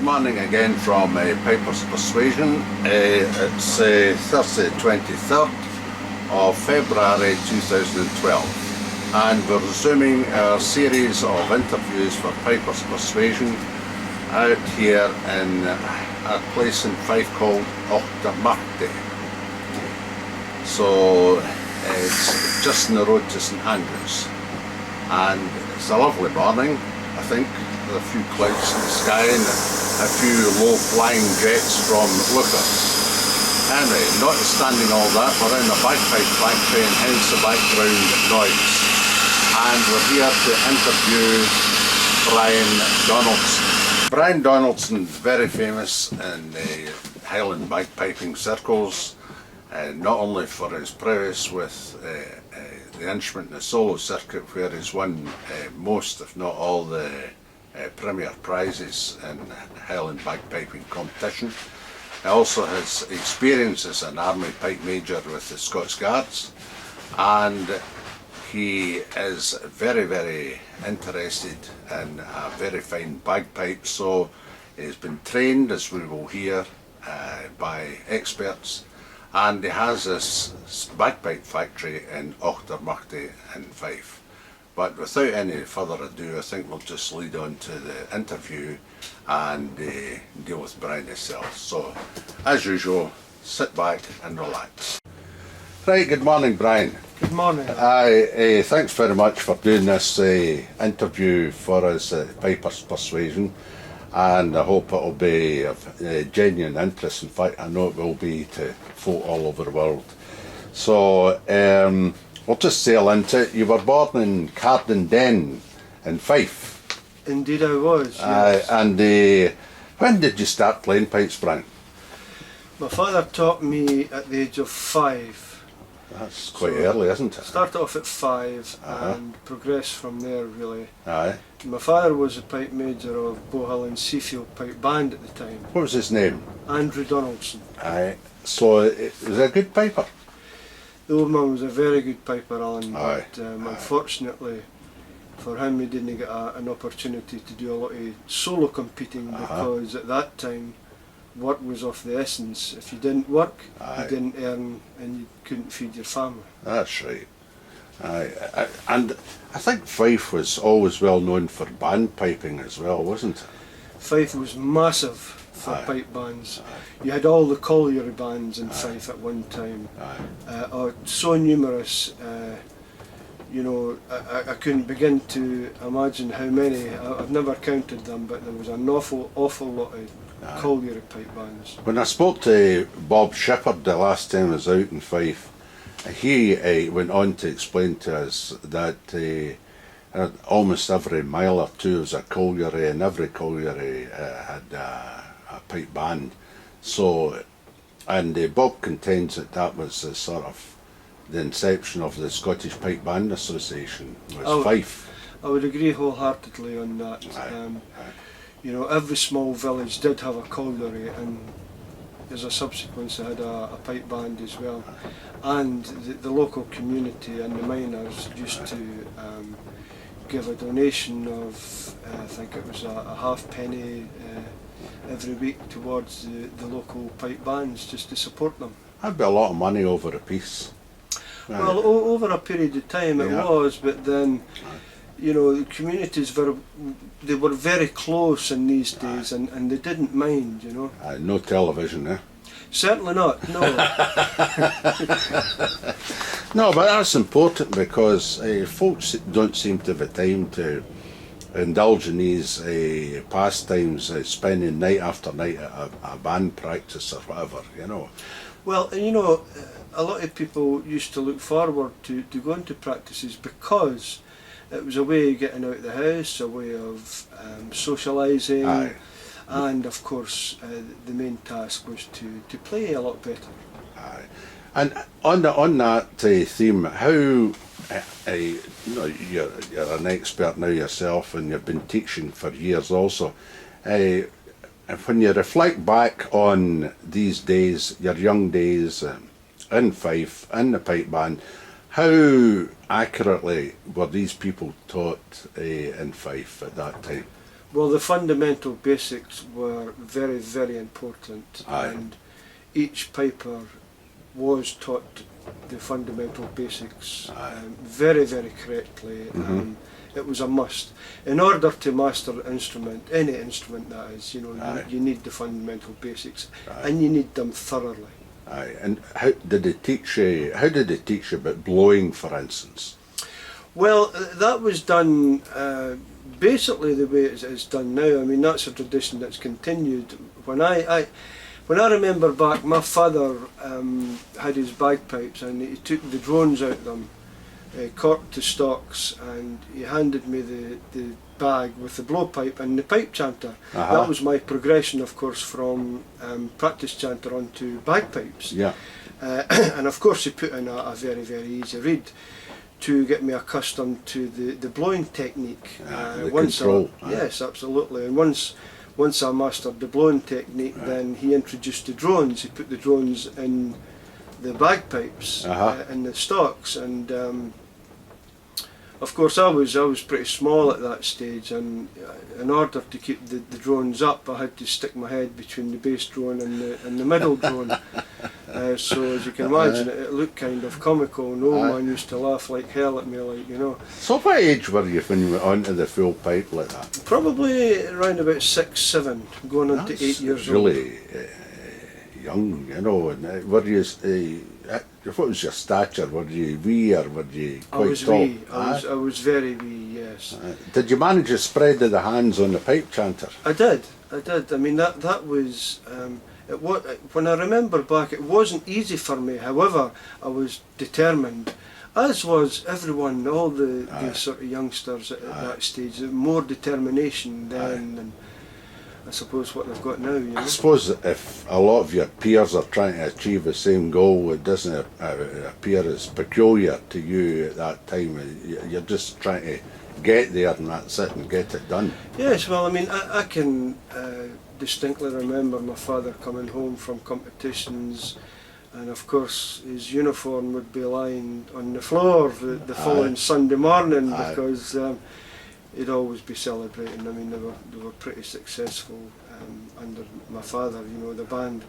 morning again from Pipers'Persuasion. It's Thursday 23rd of February 2012 and we're resuming our series of interviews for Pipers'Persuasion out here in a place in Fife called Auchtermuchty. So it's just on the road to St Andrews and it's a lovely morning, I think. With a few clouds in the sky and a few low-flying jets from Lookers. Anyway, notwithstanding all that, we're in a bagpipe factory and hence the background noise. And we're here to interview Brian Donaldson. Brian Donaldson, very famous in the Highland bagpiping circles, not only for his prowess with the instrument in the solo circuit, where he's won most, if not all, the premier prizes in Highland bagpiping competition. He also has experience as an army pipe major with the Scots Guards, and he is very, very interested in a very fine bagpipe, so he's been trained, as we will hear, by experts, and he has this bagpipe factory in Auchtermuchty in Fife. But without any further ado, I think we'll just lead on to the interview and deal with Brian himself. So, as usual, sit back and relax. Right, good morning, Brian. Good morning. Thanks very much for doing this interview for us at Pipers'Persuasion, and I hope it'll be of genuine interest. In fact, I know it will be to folk all over the world. So, we'll just sail into it. You were born in Cardenden in Fife. Indeed I was, yes. And when did you start playing pipes, Brian? My father taught me at the age of 5. That's quite early, isn't it? Started off at 5 and progressed from there, really. Aye. My father was a pipe major of Bohill and Seafield Pipe Band at the time. What was his name? Andrew Donaldson. Aye. So, was he a good piper? The old man was a very good piper, Alan, Aye. but unfortunately for him he didn't get an opportunity to do a lot of solo competing because at that time work was of the essence. If you didn't work, you didn't earn and you couldn't feed your family. That's right. Aye. And I think Fife was always well known for band piping as well, wasn't it? Fife was massive for pipe bands. You had all the colliery bands in Fife at one time. So numerous, you know, I couldn't begin to imagine how many. I've never counted them, but there was an awful lot of colliery pipe bands. When I spoke to Bob Shepherd the last time I was out in Fife, he went on to explain to us that almost every mile or two was a colliery, and every colliery had a pipe band. So, and Bob contends that was sort of the inception of the Scottish Pipe Band Association, was Fife. I would agree wholeheartedly on that. You know, every small village did have a colliery, and as a subsequence they had a pipe band as well. And the local community and the miners used to give a donation of, I think it was a halfpenny every week towards the local pipe bands, just to support them. That'd be a lot of money over a piece. Well, over a period of time it was, but then, you know, the communities were very close in these days, and they didn't mind, you know. No television, eh? Certainly not, no. No, but that's important because folks don't seem to have the time to indulge in these pastimes, spending night after night at a band practice or whatever, you know. Well, you know, a lot of people used to look forward to going to practices because it was a way of getting out of the house, a way of socialising, and of course the main task was to play a lot better. Aye. And on that theme, how you know, you're an expert now yourself, and you've been teaching for years also. When you reflect back on these days, your young days in Fife, in the pipe band, how accurately were these people taught in Fife at that time? Well, the fundamental basics were very, very important, Aye. and each piper was taught the fundamental basics very, very correctly. It was a must. In order to master an instrument, any instrument that is, you know, you need the fundamental basics, and you need them thoroughly. Aye. And how did they teach you? How did they teach you about blowing, for instance? Well, that was done basically the way it's done now. I mean, that's a tradition that's continued. When I remember back, my father had his bagpipes, and he took the drones out of them, corked the stocks, and he handed me the bag with the blowpipe and the pipe chanter. That was my progression, of course, from practice chanter onto bagpipes. Yeah. And of course he put in a very, very easy reed to get me accustomed to the blowing technique. The control. Yes, absolutely. And once I mastered the blowing technique, then he introduced the drones. He put the drones in the bagpipes in the stocks, and of course I was pretty small at that stage, and in order to keep the drones up, I had to stick my head between the bass drone and the middle drone. So as you can imagine, it looked kind of comical, and the old man used to laugh like hell at me, like, you know. So what age were you when you went onto the full pipe like that? Probably around about 6, 7, going on to 8 years old. Really young, you know. And were you? What was your stature? Were you wee or were you quite I was tall? wee. I was very wee. Yes. Did you manage to spread the hands on the pipe chanter? I did. I mean, that was. When I remember back, it wasn't easy for me. However, I was determined, as was everyone, all the sort of youngsters at that stage. More determination then than I suppose what they've got now. You know? I suppose if a lot of your peers are trying to achieve the same goal, it doesn't appear as peculiar to you at that time. You're just trying to get there and that's it, and get it done. Yes, well, I mean, I can distinctly remember my father coming home from competitions, and of course his uniform would be lying on the floor the following Sunday morning, because he'd always be celebrating. I mean, they were pretty successful under my father, you know, the band.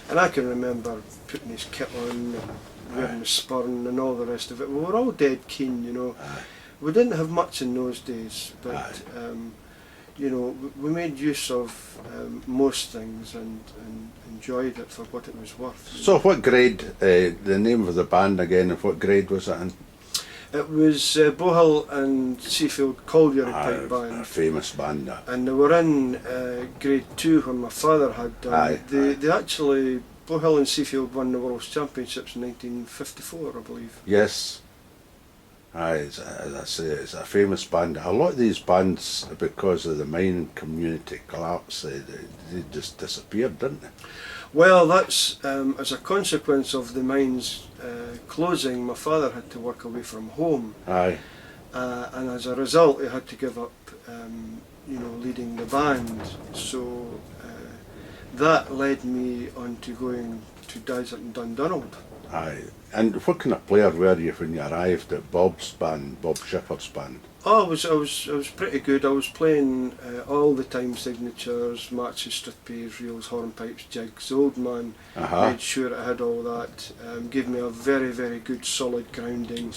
And I can remember putting his kit on and wearing the spurn and all the rest of it. We were all dead keen, you know. We didn't have much in those days, but you know, we made use of most things and enjoyed it for what it was worth. So what grade, the name of the band again, and what grade was it in? It was Bohill and Seafield Colliery Pipe Band. A famous band. And they were in grade 2 when my father had done. They actually, Bohill and Seafield won the World Championships in 1954, I believe. Yes. As I say, it's a famous band. A lot of these bands, because of the mining community collapse, they just disappeared, didn't they? Well, that's as a consequence of the mines closing. My father had to work away from home, and as a result, he had to give up, you know, leading the band. So that led me on to going to Desert and Dundonald. And what kind of player were you when you arrived at Bob's band, Bob Shepherd's band? Oh, I was pretty good. I was playing all the time signatures, marches, stripes, reels, hornpipes, jigs. The old man made sure I had all that. Gave me a very, very good solid grounding.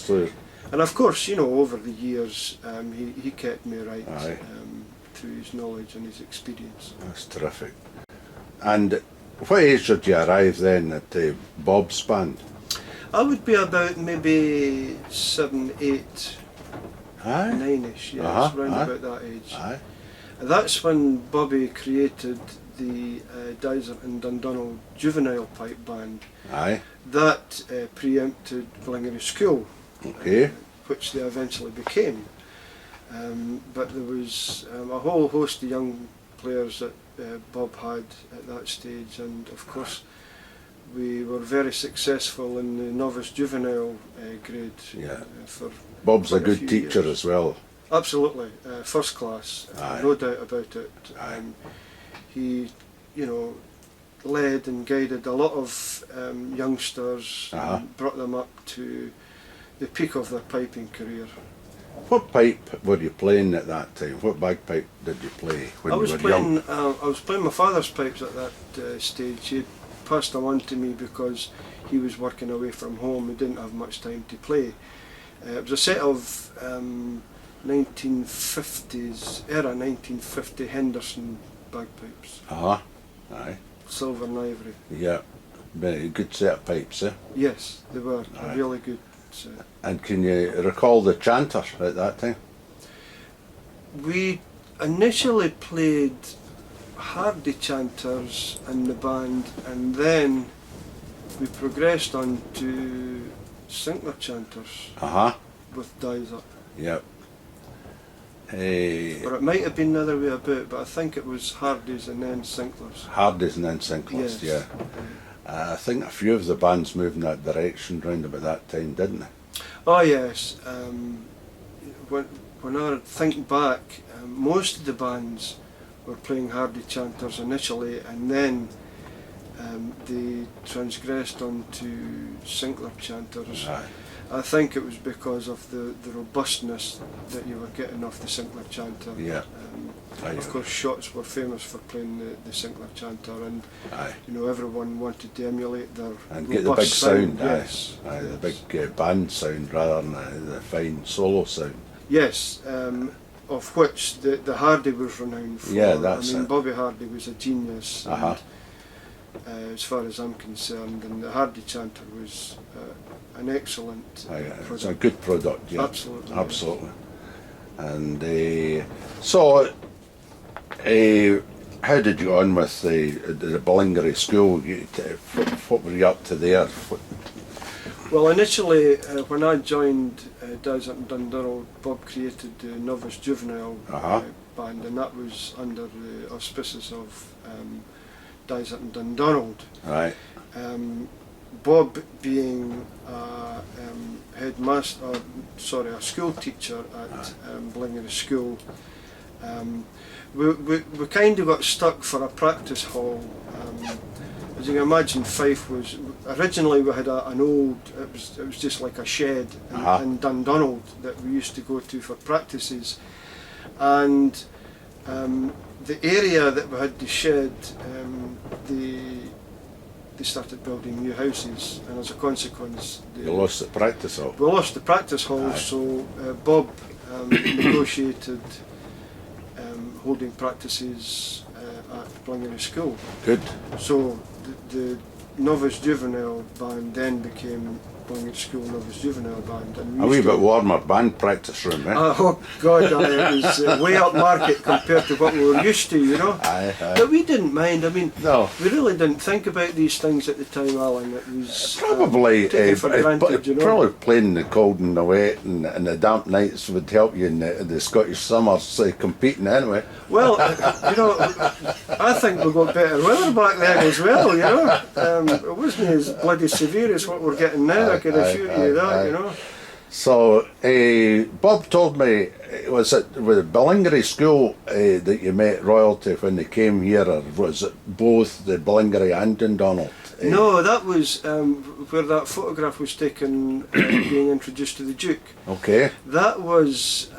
And of course, you know, over the years, he kept me right through his knowledge and his experience. That's terrific. And what age did you arrive then at Bob's band? I would be about maybe 7, 8, 9ish, yes, round about that age. And that's when Bobby created the Desert and Dundonald Juvenile Pipe Band. That preempted Glengarry School, which they eventually became. But there was a whole host of young players that Bob had at that stage, and of course we were very successful in the novice juvenile grade. For Bob's a good teacher as well. Absolutely, first class, no doubt about it. He, you know, led and guided a lot of youngsters and brought them up to the peak of their piping career. What pipe were you playing at that time? What bagpipe did you play when I you was were playing. young? I was playing my father's pipes at that stage. He passed them on to me because he was working away from home. He didn't have much time to play. It was a set of 1950s era 1950 Henderson bagpipes, Aye. silver and ivory. Yeah. Very good set of pipes, eh? Yes, they were Aye. really good. Set. And can you recall the chanter at that time? We initially played Hardy chanters in the band, and then we progressed on to Sinclair chanters with Dyser. Yep. Or it might have been the other way about, but I think it was Hardy's and then Sinclair's. Hardy's and then Sinclair's, Yes. yeah. I think a few of the bands moved in that direction round about that time, didn't they? Oh yes. When I think back, most of the bands were playing Hardy chanters initially, and then they transgressed onto Sinclair chanters. Aye. I think it was because of the robustness that you were getting off the Sinclair chanter. Yeah. Aye, Of course, Shots were famous for playing the Sinclair chanter, and Aye. you know, everyone wanted to emulate their And get the big robust sound, Yes, aye, the yes. big band sound rather than the fine solo sound. Yes, of which the Hardy was renowned for. Yeah, that's I mean, it. Bobby Hardy was a genius, Uh-huh. and, as far as I'm concerned, and the Hardy chanter was an excellent Aye, it's a product. good product, yeah. Absolutely, Absolutely. And so, how did you go on with the Ballingery School? What were you up to there? Well, initially, when I joined Dyser and Dundonald, Bob created the Novice Juvenile band, and that was under the auspices of Dyser and Dundonald. Right. Bob being a school teacher at Ballingery School, we kind of got stuck for a practice hall. As you can imagine, Fife was originally, we had an old, it was just like a shed in Dundonald that we used to go to for practices, and the area that we had the shed, they started building new houses, and as a consequence You lost the practice hall. we lost the practice hall. So Bob negotiated holding practices at Ballingery School. Good. So the Novice Juvenile band then became Ballingery School Novice Juvenile band. And A wee bit warmer band practice room, eh? Oh God, it was way up market compared to what we were used to, you know. Aye. But we didn't mind. I mean, No. we really didn't think about these things at the time, Alan. It was Probably, taken for granted, you know. probably playing in the cold and the wet and the damp nights would help you in the Scottish summers competing anyway. Well, you know, I think we got better weather back then as well, you know. It wasn't as bloody severe as what we're getting now, I can assure you that, you know. So, Bob told me, was it with Ballingery School that you met royalty when they came here, or was it both the Ballingery and Dundonald? No, that was where that photograph was taken, being introduced to the Duke. Okay. That was,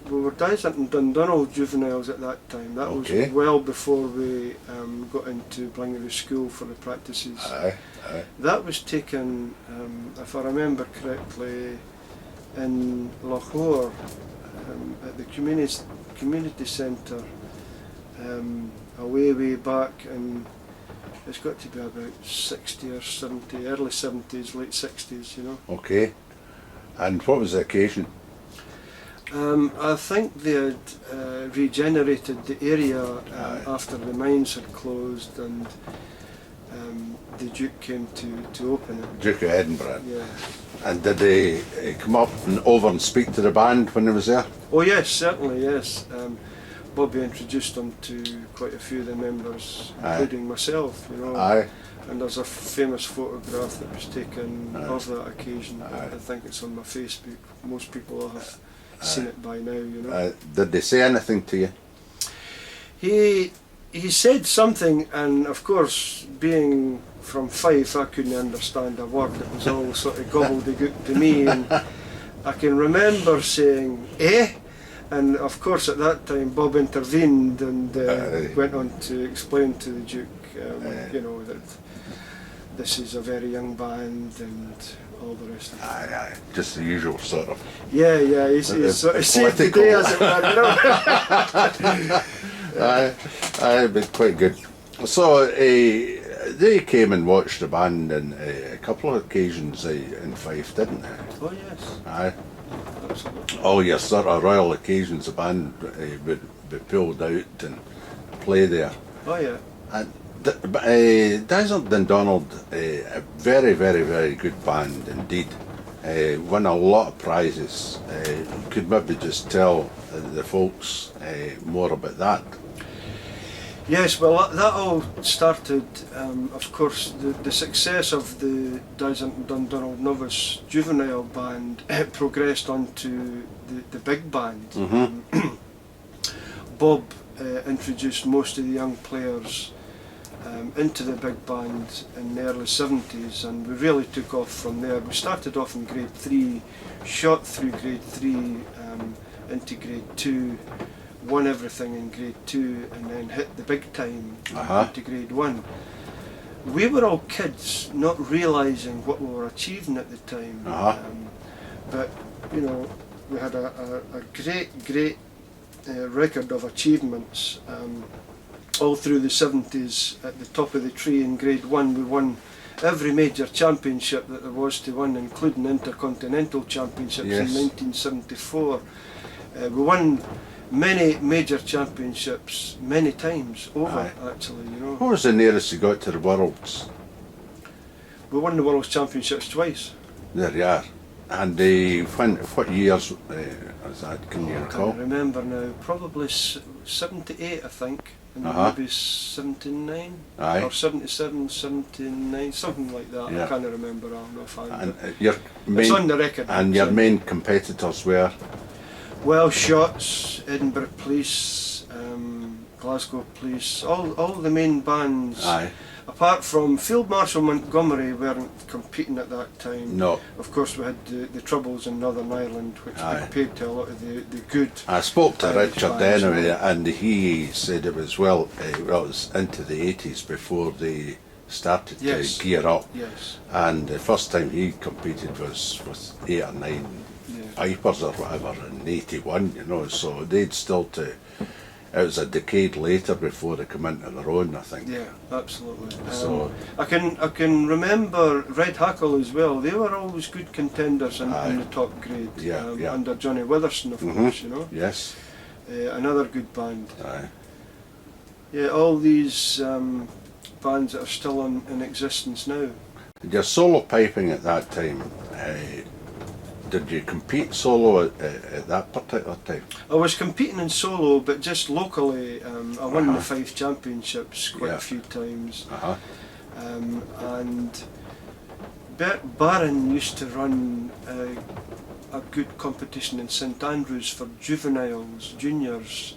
we were Dyser and Dundonald juveniles at that time. That Okay. was well before we got into Ballingery School for the practices. Aye. That was taken, if I remember correctly, in Lahore, at the community centre, way back, and it's got to be about 60 or 70, early 70s, late 60s, you know. Okay. And what was the occasion? I think they had regenerated the area after the mines had closed, and the Duke came to open it. Duke of Edinburgh. Yeah. And did they come up and over and speak to the band when they was there? Oh yes, certainly, yes. Bobby introduced them to quite a few of the members, including myself, you know. Aye. And there's a famous photograph that was taken of that occasion. I think it's on my Facebook. Most people will have seen it by now, you know. Did they say anything to you? He said something, and of course, being from Fife, I couldn't understand a word. It was all sort of gobbledygook to me. And I can remember saying, eh? And of course at that time Bob intervened and went on to explain to the Duke, you know, that this is a very young band and all the rest of it. Aye, just the usual sort of. Yeah, he's saved the day, as it were, you know. Aye, but quite good. So they came and watched the band on a couple of occasions in Fife, didn't they? Oh yes. Aye. Absolutely. All your sort of royal occasions, the band would be pulled out and play there. Oh yeah. And Donaldson and Donald, a very, very, very good band indeed. Won a lot of prizes. Could maybe just tell the folks more about that. Yes, well that all started, of course, the success of the Donaldson and Donald Novice juvenile band progressed onto the big band. Mm-hmm. Bob introduced most of the young players into the big band in the early 70s, and we really took off from there. We started off in grade 3, shot through grade 3 into grade 2, won everything in grade 2, and then hit the big time into grade 1. We were all kids, not realising what we were achieving at the time, but you know, we had a great record of achievements all through the 70s. At the top of the tree in grade 1 we won every major championship that there was to win, including intercontinental championships in 1974. We won many major championships many times over, actually, you know. What was the nearest you got to the Worlds? We won the World's Championships twice. There you are. And what years was that, can you recall? I can't remember now, probably 78 I think, and maybe 79, or 77, 79, something like that. I can't remember, I'm not fine. And it's on the record. And your main competitors were? Well, Shots, Edinburgh Police, Glasgow Police, all the main bands. Apart from Field Marshal Montgomery weren't competing at that time. No. Of course we had the Troubles in Northern Ireland, which compared to a lot of the good. I spoke to Richard anyway, and he said it was well it was into the 80s before they started to gear up. Yes. And the first time he competed was with 8 or 9 Pipers or whatever in 81, you know, so they'd still to. It was a decade later before they come into their own, I think. Yeah, absolutely. So I can remember Red Hackle as well. They were always good contenders in the top grade. Under Johnny Witherson, of course, you know. Yes. Another good band. Yeah, all these bands that are still in existence now. Your solo piping at that time. Did you compete solo at that particular time? I was competing in solo, but just locally. I won the Fife Championships quite a few times. And Bert Barron used to run a good competition in St Andrews for juveniles, juniors.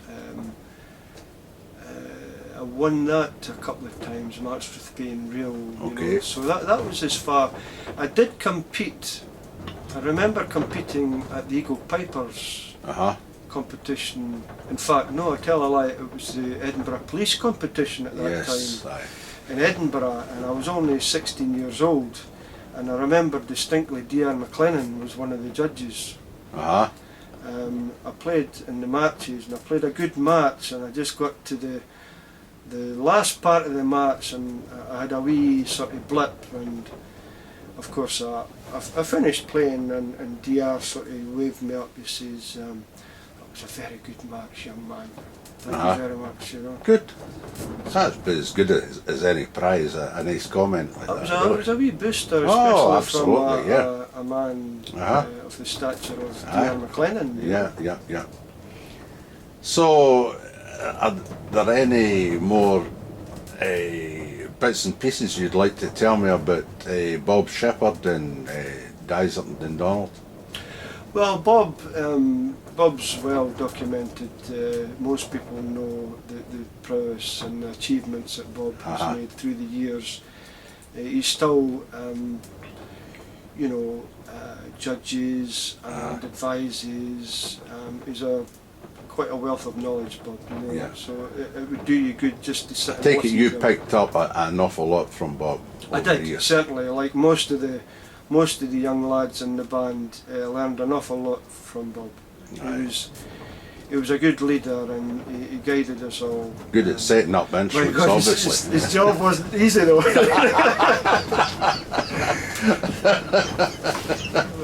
I won that a couple of times, Marchforth being real. You know, so that was as far. I did compete. I remember competing at the Eagle Pipers competition. In fact, no, I tell a lie, it was the Edinburgh Police competition at that time in Edinburgh, and I was only 16 years old, and I remember distinctly D.R. McLennan was one of the judges. I played in the matches, and I played a good match, and I just got to the last part of the match, and I had a wee sort of blip, and of course I finished playing, and DR sort of waved me up. He says, "That was a very good match, young man. Thank you very much." You know. Good. That's as good as any prize. A nice comment like that. It was a wee booster, especially from a man of the stature of DR McLennan. Yeah. So, are there any more bits and pieces you'd like to tell me about Bob Shepherd and Donaldson and Donald? Well, Bob's well documented. Most people know the prowess and the achievements that Bob has made through the years. He's still you know, judges and advises. He's quite a wealth of knowledge, Bob. You know, Yeah. so it would do you good just to sit. I and take it listen you to him. picked up an awful lot from Bob. I over the did, years. certainly. Like most of the young lads in the band, learned an awful lot from Bob. Right. He was a good leader, and he guided us all. Good at setting up My instruments, God, obviously. his job wasn't easy though.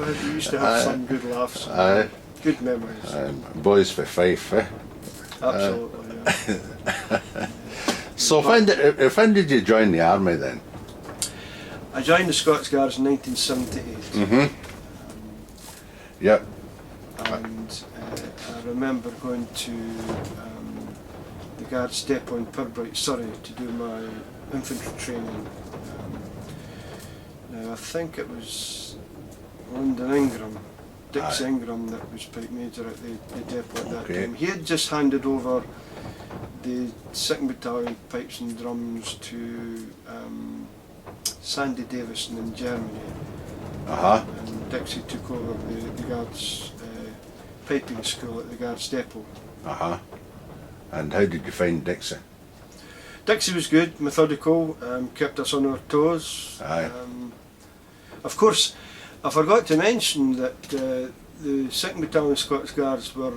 We used to have some good laughs, Aye. good memories. Boys for Fife, eh? Absolutely. Yeah. So when did you join the army then? I joined the Scots Guards in 1978. Mm-hmm. Yep. And I remember going to the Guards depot in Pipers'Persuasion, Surrey, to do my infantry training. Now I think it was Lyndon Ingram, Dixie Aye. Ingram, that was pipe major at the depot at that Okay. time. He had just handed over the 2nd Battalion pipes and drums to Sandy Davison in Germany. Uh-huh. And Dixie took over the Guards piping school at the Guards depot. Uh-huh. And how did you find Dixie? Dixie was good, methodical, kept us on our toes. Aye. Of course, I forgot to mention that the 2nd Battalion Scots Guards were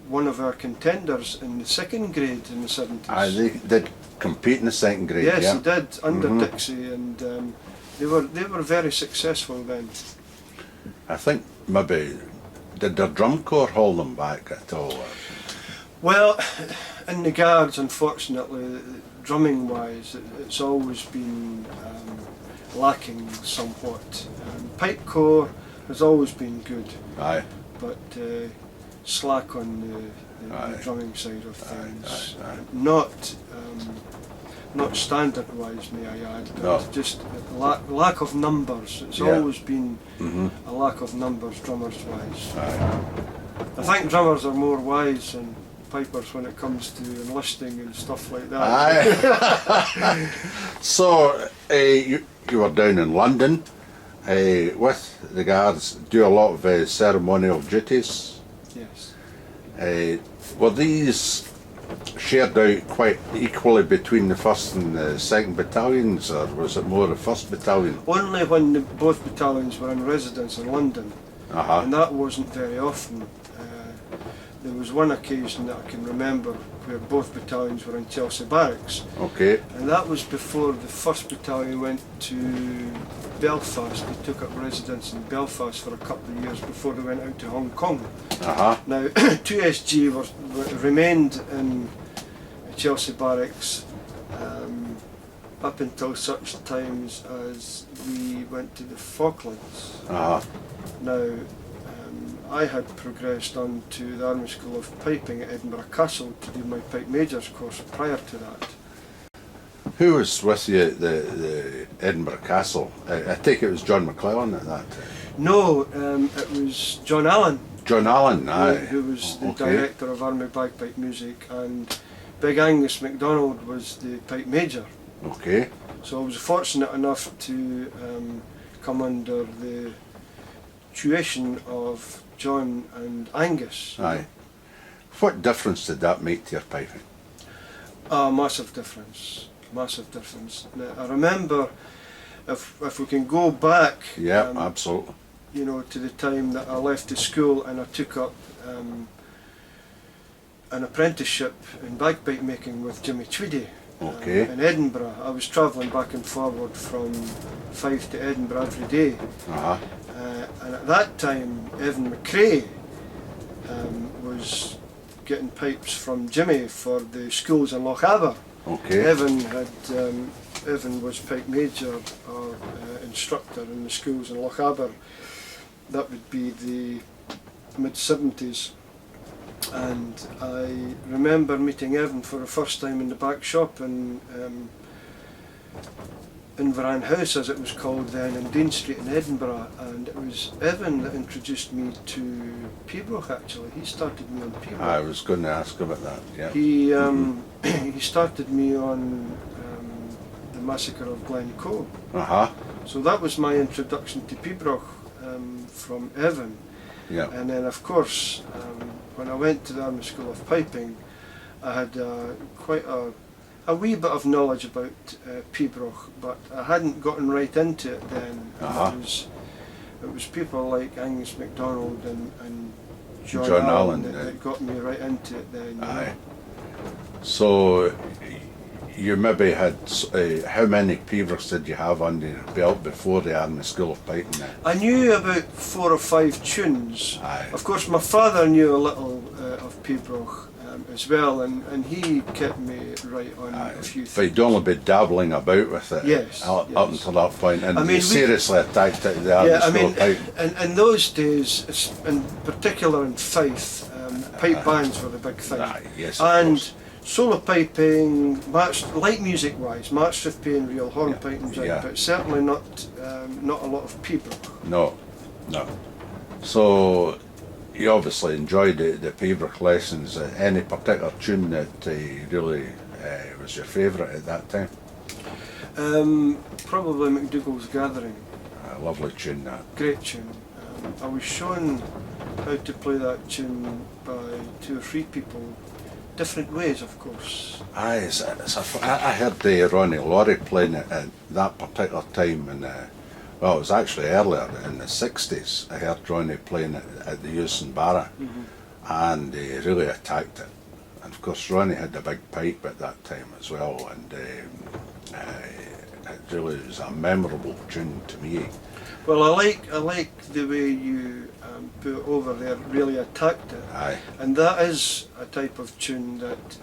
one of our contenders in the 2nd grade in the 70s. Aye, they did compete in the 2nd grade, Yes, yeah. they did, under Mhm. Dixie, and they were very successful then. I think maybe, did their drum corps hold them back at all? Well, in the Guards, unfortunately, drumming wise, it's always been lacking somewhat. Pipe corps has always been good, Aye. but slack on the Aye. drumming side of things. Aye. Not standard wise, may I add, but No. just lack of numbers. It's Yeah. always been Mm-hmm. a lack of numbers, drummers wise. Aye. I think drummers are more wise than pipers when it comes to enlisting and stuff like that. Aye. So, you were down in London with the Guards, do a lot of ceremonial duties. Yes. Were these shared out quite equally between the 1st and the 2nd battalions, or was it more the 1st battalion? Only when both battalions were in residence in London, Uh-huh. and that wasn't very often. There was one occasion that I can remember where both battalions were in Chelsea Barracks, Okay. and that was before the 1st Battalion went to Belfast. They took up residence in Belfast for a couple of years before they went out to Hong Kong. Uh-huh. Now, 2SG remained in Chelsea Barracks up until such times as we went to the Falklands. Uh-huh. Now, I had progressed on to the Army School of Piping at Edinburgh Castle to do my Pipe Major's course prior to that. Who was with you at the Edinburgh Castle? I take it was John McClellan at that time. No, it was John Allen, John Allen, aye. who was the Okay. director of Army Bagpipe Music, and Big Angus MacDonald was the Pipe Major. Okay. So I was fortunate enough to come under the tuition of John and Angus. Aye. What difference did that make to your piping? Massive difference, massive difference. Now, I remember, if we can go back, Yeah, absolutely. you know, to the time that I left the school and I took up an apprenticeship in bagpipe making with Jimmy Tweedy. Okay. In Edinburgh. I was travelling back and forward from Fife to Edinburgh every day. Uh-huh. And at that time, Evan McRae was getting pipes from Jimmy for the schools in Lochaber. Okay. Evan was pipe major or instructor in the schools in Lochaber. That would be the mid-70s. And I remember meeting Evan for the first time in the back shop in Varan House, as it was called then, in Dean Street in Edinburgh, and it was Evan that introduced me to Pembroke. Actually, he started me on Pembroke. I was going to ask about that, yeah. He he started me on the massacre of Glencoe. Uh-huh. So that was my introduction to Pibroch from Evan. Yeah. And then of course, when I went to the Army School of Piping, I had quite a wee bit of knowledge about Pibroch, but I hadn't gotten right into it then. It was people like Angus MacDonald and John Allen that got me right into it then. Aye. So you maybe had, how many Pibrochs did you have under your belt before the Army School of Piping then? I knew about 4 or 5 tunes. Aye. Of course my father knew a little of Pibroch as well, and he kept me right on a few things. But you'd only be dabbling about with it Yes, up yes. until that point, and I mean, you seriously attacked it to the Army School of Piping. in those days, in particular in Fife, pipe bands were the big thing. Yes, and solo piping, light music wise, march fifth and real horn piping, but certainly not a lot of Pibroch. No. So you obviously enjoyed the Pibroch lessons. Any particular tune that really was your favourite at that time? Probably MacDougall's Gathering. A lovely tune, that. Great tune. I was shown how to play that tune by 2 or 3 people, different ways of course. Aye, I heard Ronnie Laurie playing it at that particular time, and well, it was actually earlier in the 60s. I heard Ronnie playing it at the Euston Barra, and he really attacked it. And of course Ronnie had a big pipe at that time as well, and it really was a memorable tune to me. Well, I like the way you put it over there, really attacked it. Aye. And that is a type of tune that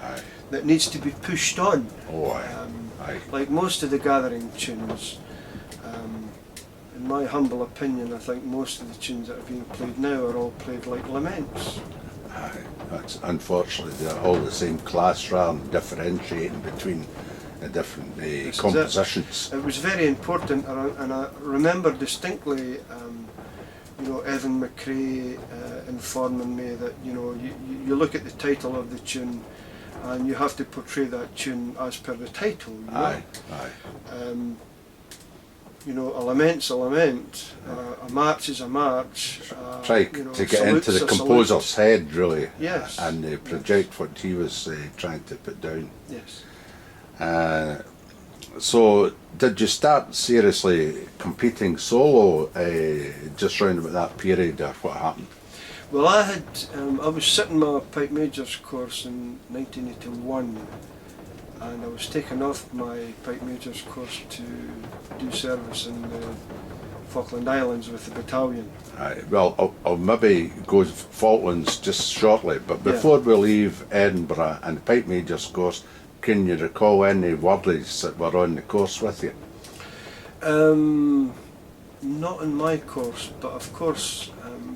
Aye. that needs to be pushed on. Oh, aye. Like most of the Gathering tunes. In my humble opinion, I think most of the tunes that are being played now are all played like laments. Aye. That's, unfortunately, they're all the same class rather than differentiating between the different compositions. It was very important, and I remember distinctly, Evan McRae informing me that you look at the title of the tune, and you have to portray that tune as per the title. Aye. A lament's a lament, a march is a march. Try to get into the composer's head, really, yes, and project what he was trying to put down. Yes. So, did you start seriously competing solo just round about that period, or what happened? Well, I was sitting my pipe majors course in 1981, and I was taken off my pipe majors course to do service in the Falkland Islands with the battalion. Well, I'll maybe go to Falklands just shortly, but before we leave Edinburgh and the pipe majors course, can you recall any Worleys that were on the course with you? Not in my course, but of course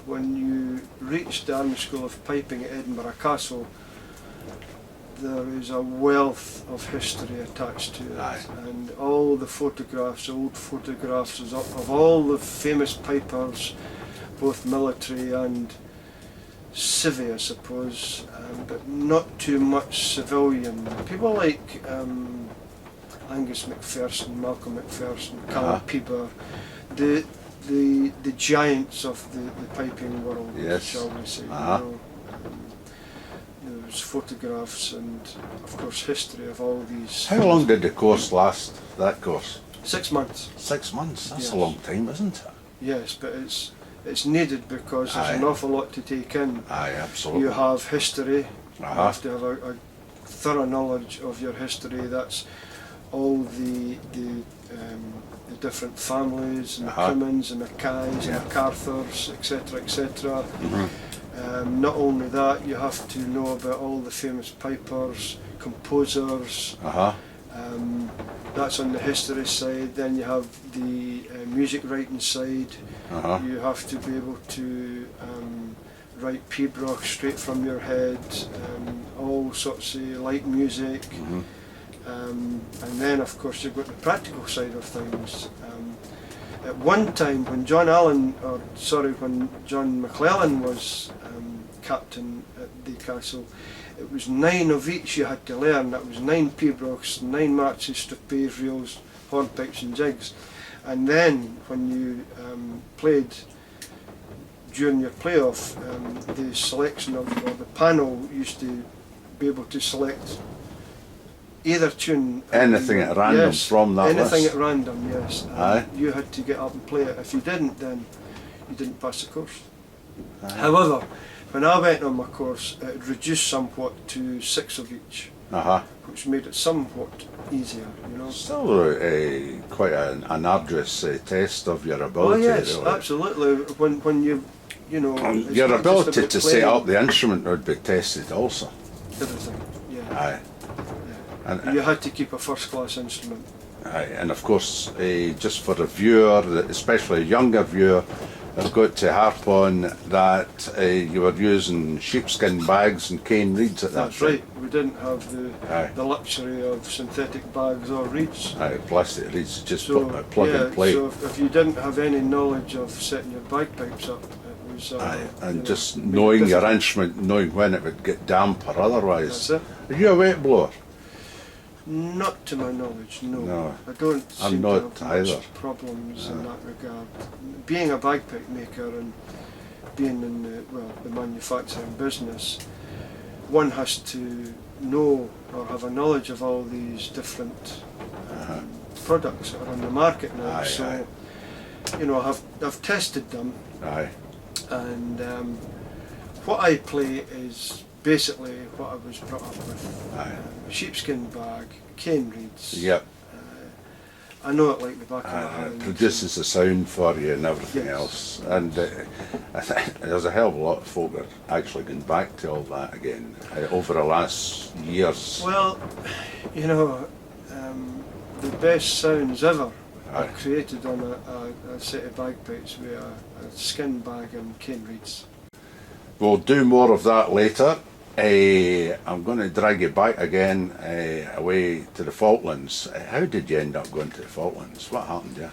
when you reach the Army School of Piping at Edinburgh Castle, there is a wealth of history attached to it. Aye. And all the photographs, old photographs of all the famous pipers, both military and civvy, I suppose, but not too much civilian. People like Angus MacPherson, Malcolm MacPherson, Callum Peeber, the giants of the piping world, shall we say. There's photographs and of course history of all these. How long did the course last, that course? 6 months. 6 months, that's Yes. a long time, isn't it? Yes, but it's needed because there's an awful lot to take in. Aye, absolutely. You have history, you have to have a thorough knowledge of your history. That's all the different families and the Crimmins and the Mackays and the MacArthurs, etc., etc. Not only that, you have to know about all the famous pipers, composers. That's on the history side. Then you have the music writing side. You have to be able to write Pibroch straight from your head, all sorts of light music. And then of course you've got the practical side of things. At one time when when John McClellan was captain at the castle, it was 9 of each you had to learn. That was 9 Pibrochs, 9 marches, strathspeys, reels, hornpipes and jigs. And then when you played during your playoff, the selection of, or the panel used to be able to select either tune. Anything at random, yes, from that anything list? at random, yes. Aye. You had to get up and play it. If you didn't, then you didn't pass the course. Aye. However, when I went on my course, it reduced somewhat to 6 of each, which made it somewhat easier, you know. Still quite an arduous test of your Oh ability. yes, really. absolutely. When you know, it's Your not just ability about to playing, set up the instrument would be tested also. everything. Yeah. Aye. Yeah. And, You had to keep a first-class instrument. aye. And of course, just for a viewer, especially a younger viewer, I've got to harp on that you were using sheepskin bags and cane reeds at that That's time. right. We didn't have Aye. the luxury of synthetic bags or reeds. Aye, plastic reeds, just So plug yeah, and play. so if you didn't have any knowledge of setting your bagpipes up, it was Aye, you and know, just made it knowing your difficult. instrument, knowing when it would get damp or otherwise. That's it. Are you a wet blower? Not to my knowledge, no. No, I don't I'm seem not to have either. much problems in that regard. Being a bagpipe maker and being in the manufacturing business, one has to know or have a knowledge of all these different products that are on the market now. Aye, so, aye. you know, I've tested them, Aye, and what I play is basically what I was brought up with. aye. Sheepskin bag, cane reeds. Yep. I know it like the back of my It hand. produces the sound for you and everything Yes. else. And I think there's a hell of a lot of folk that are actually going back to all that again over the last years. Well, you know, the best sounds ever are Aye. created on a set of bagpipes with a skin bag and cane reeds. We'll do more of that later. I'm going to drag you back again away to the Falklands. How did you end up going to the Falklands? What happened, yeah?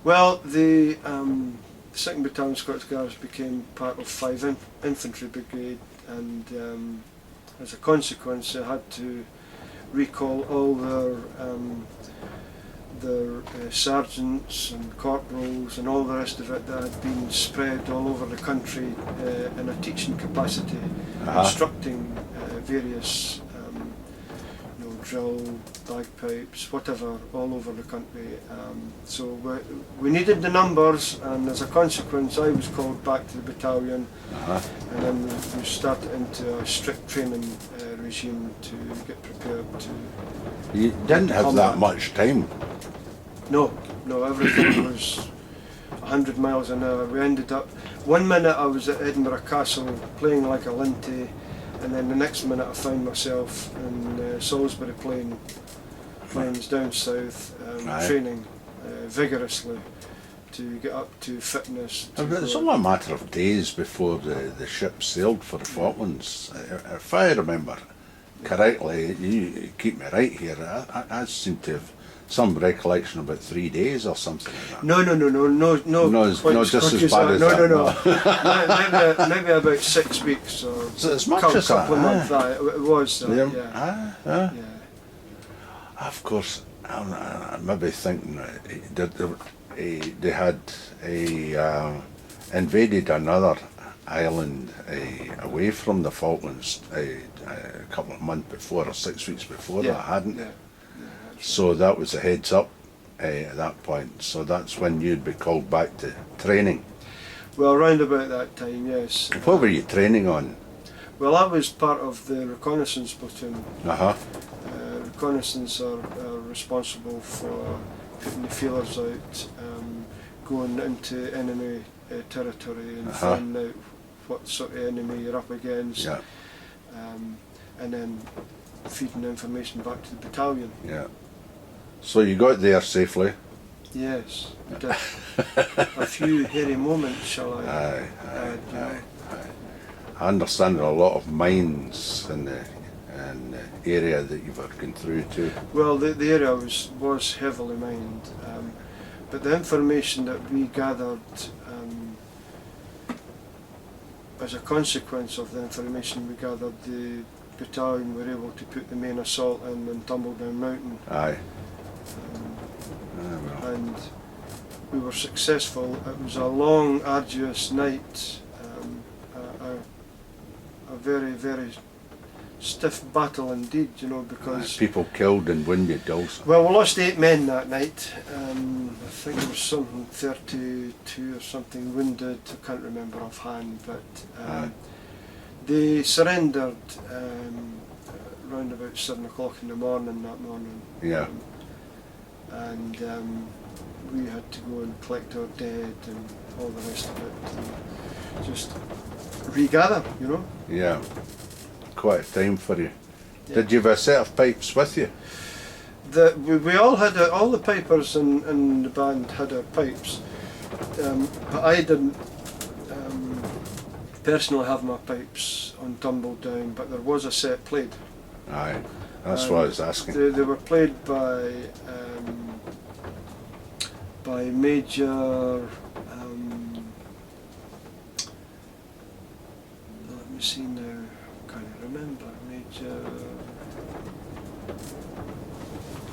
Well, the 2nd Battalion Scots Guards became part of 5 Infantry Brigade, and as a consequence they had to recall all their sergeants and corporals and all the rest of it that had been spread all over the country in a teaching capacity, instructing various drill, bagpipes, whatever, all over the country. So we needed the numbers, and as a consequence I was called back to the battalion, and then we started into a strict training regime to get prepared to... You didn't have combat. that much time. No, everything was 100 miles an hour. We ended up, one minute I was at Edinburgh Castle playing like a linty, and then the next minute I found myself in Salisbury Plains down south, training vigorously to get up to fitness. It's only a matter of days before the ship sailed for the Falklands. If I remember correctly, you keep me right here, I seem to have some recollection about 3 days or something like that. No, No, quite not just quick as bad as that. that. maybe about 6 weeks or So as much couple as that, of months. It was, Yeah. yeah. Of course, I'm maybe thinking that they had invaded another island away from the Falklands a couple of months before or 6 weeks before that, hadn't they? Yeah. So that was a heads up at that point. So that's when you'd be called back to training. Well, around about that time, yes. What were you training on? Well, I was part of the reconnaissance platoon. Reconnaissance are responsible for putting the feelers out, going into enemy territory and finding out what sort of enemy you're up against, and then feeding information back to the battalion. Yeah. So you got there safely? Yes, we did. A few hairy moments, shall I Aye. add, I understand there are a lot of mines in the area that you were going through too. Well, the area was heavily mined, but the information that we gathered as a consequence of the information we gathered, the battalion were able to put the main assault in Tumbledown Mountain. Aye. and we were successful. It was a long, arduous night, a very, very stiff battle indeed, you know, because people killed and wounded also. well, we lost 8 men that night. I think there was something 32 or something wounded. I can't remember offhand, but they surrendered around about 7 o'clock in the morning that morning. Yeah. And we had to go and collect our dead and all the rest of it, and just regather, you know. Yeah. Quite a time for you. Yeah. Did you have a set of pipes with you? We all had all the pipers in the band had our pipes, but I didn't personally have my pipes on tumble down, but there was a set played. Aye, that's what I was asking. They were played by Major. Let me see now. Can't remember. Major.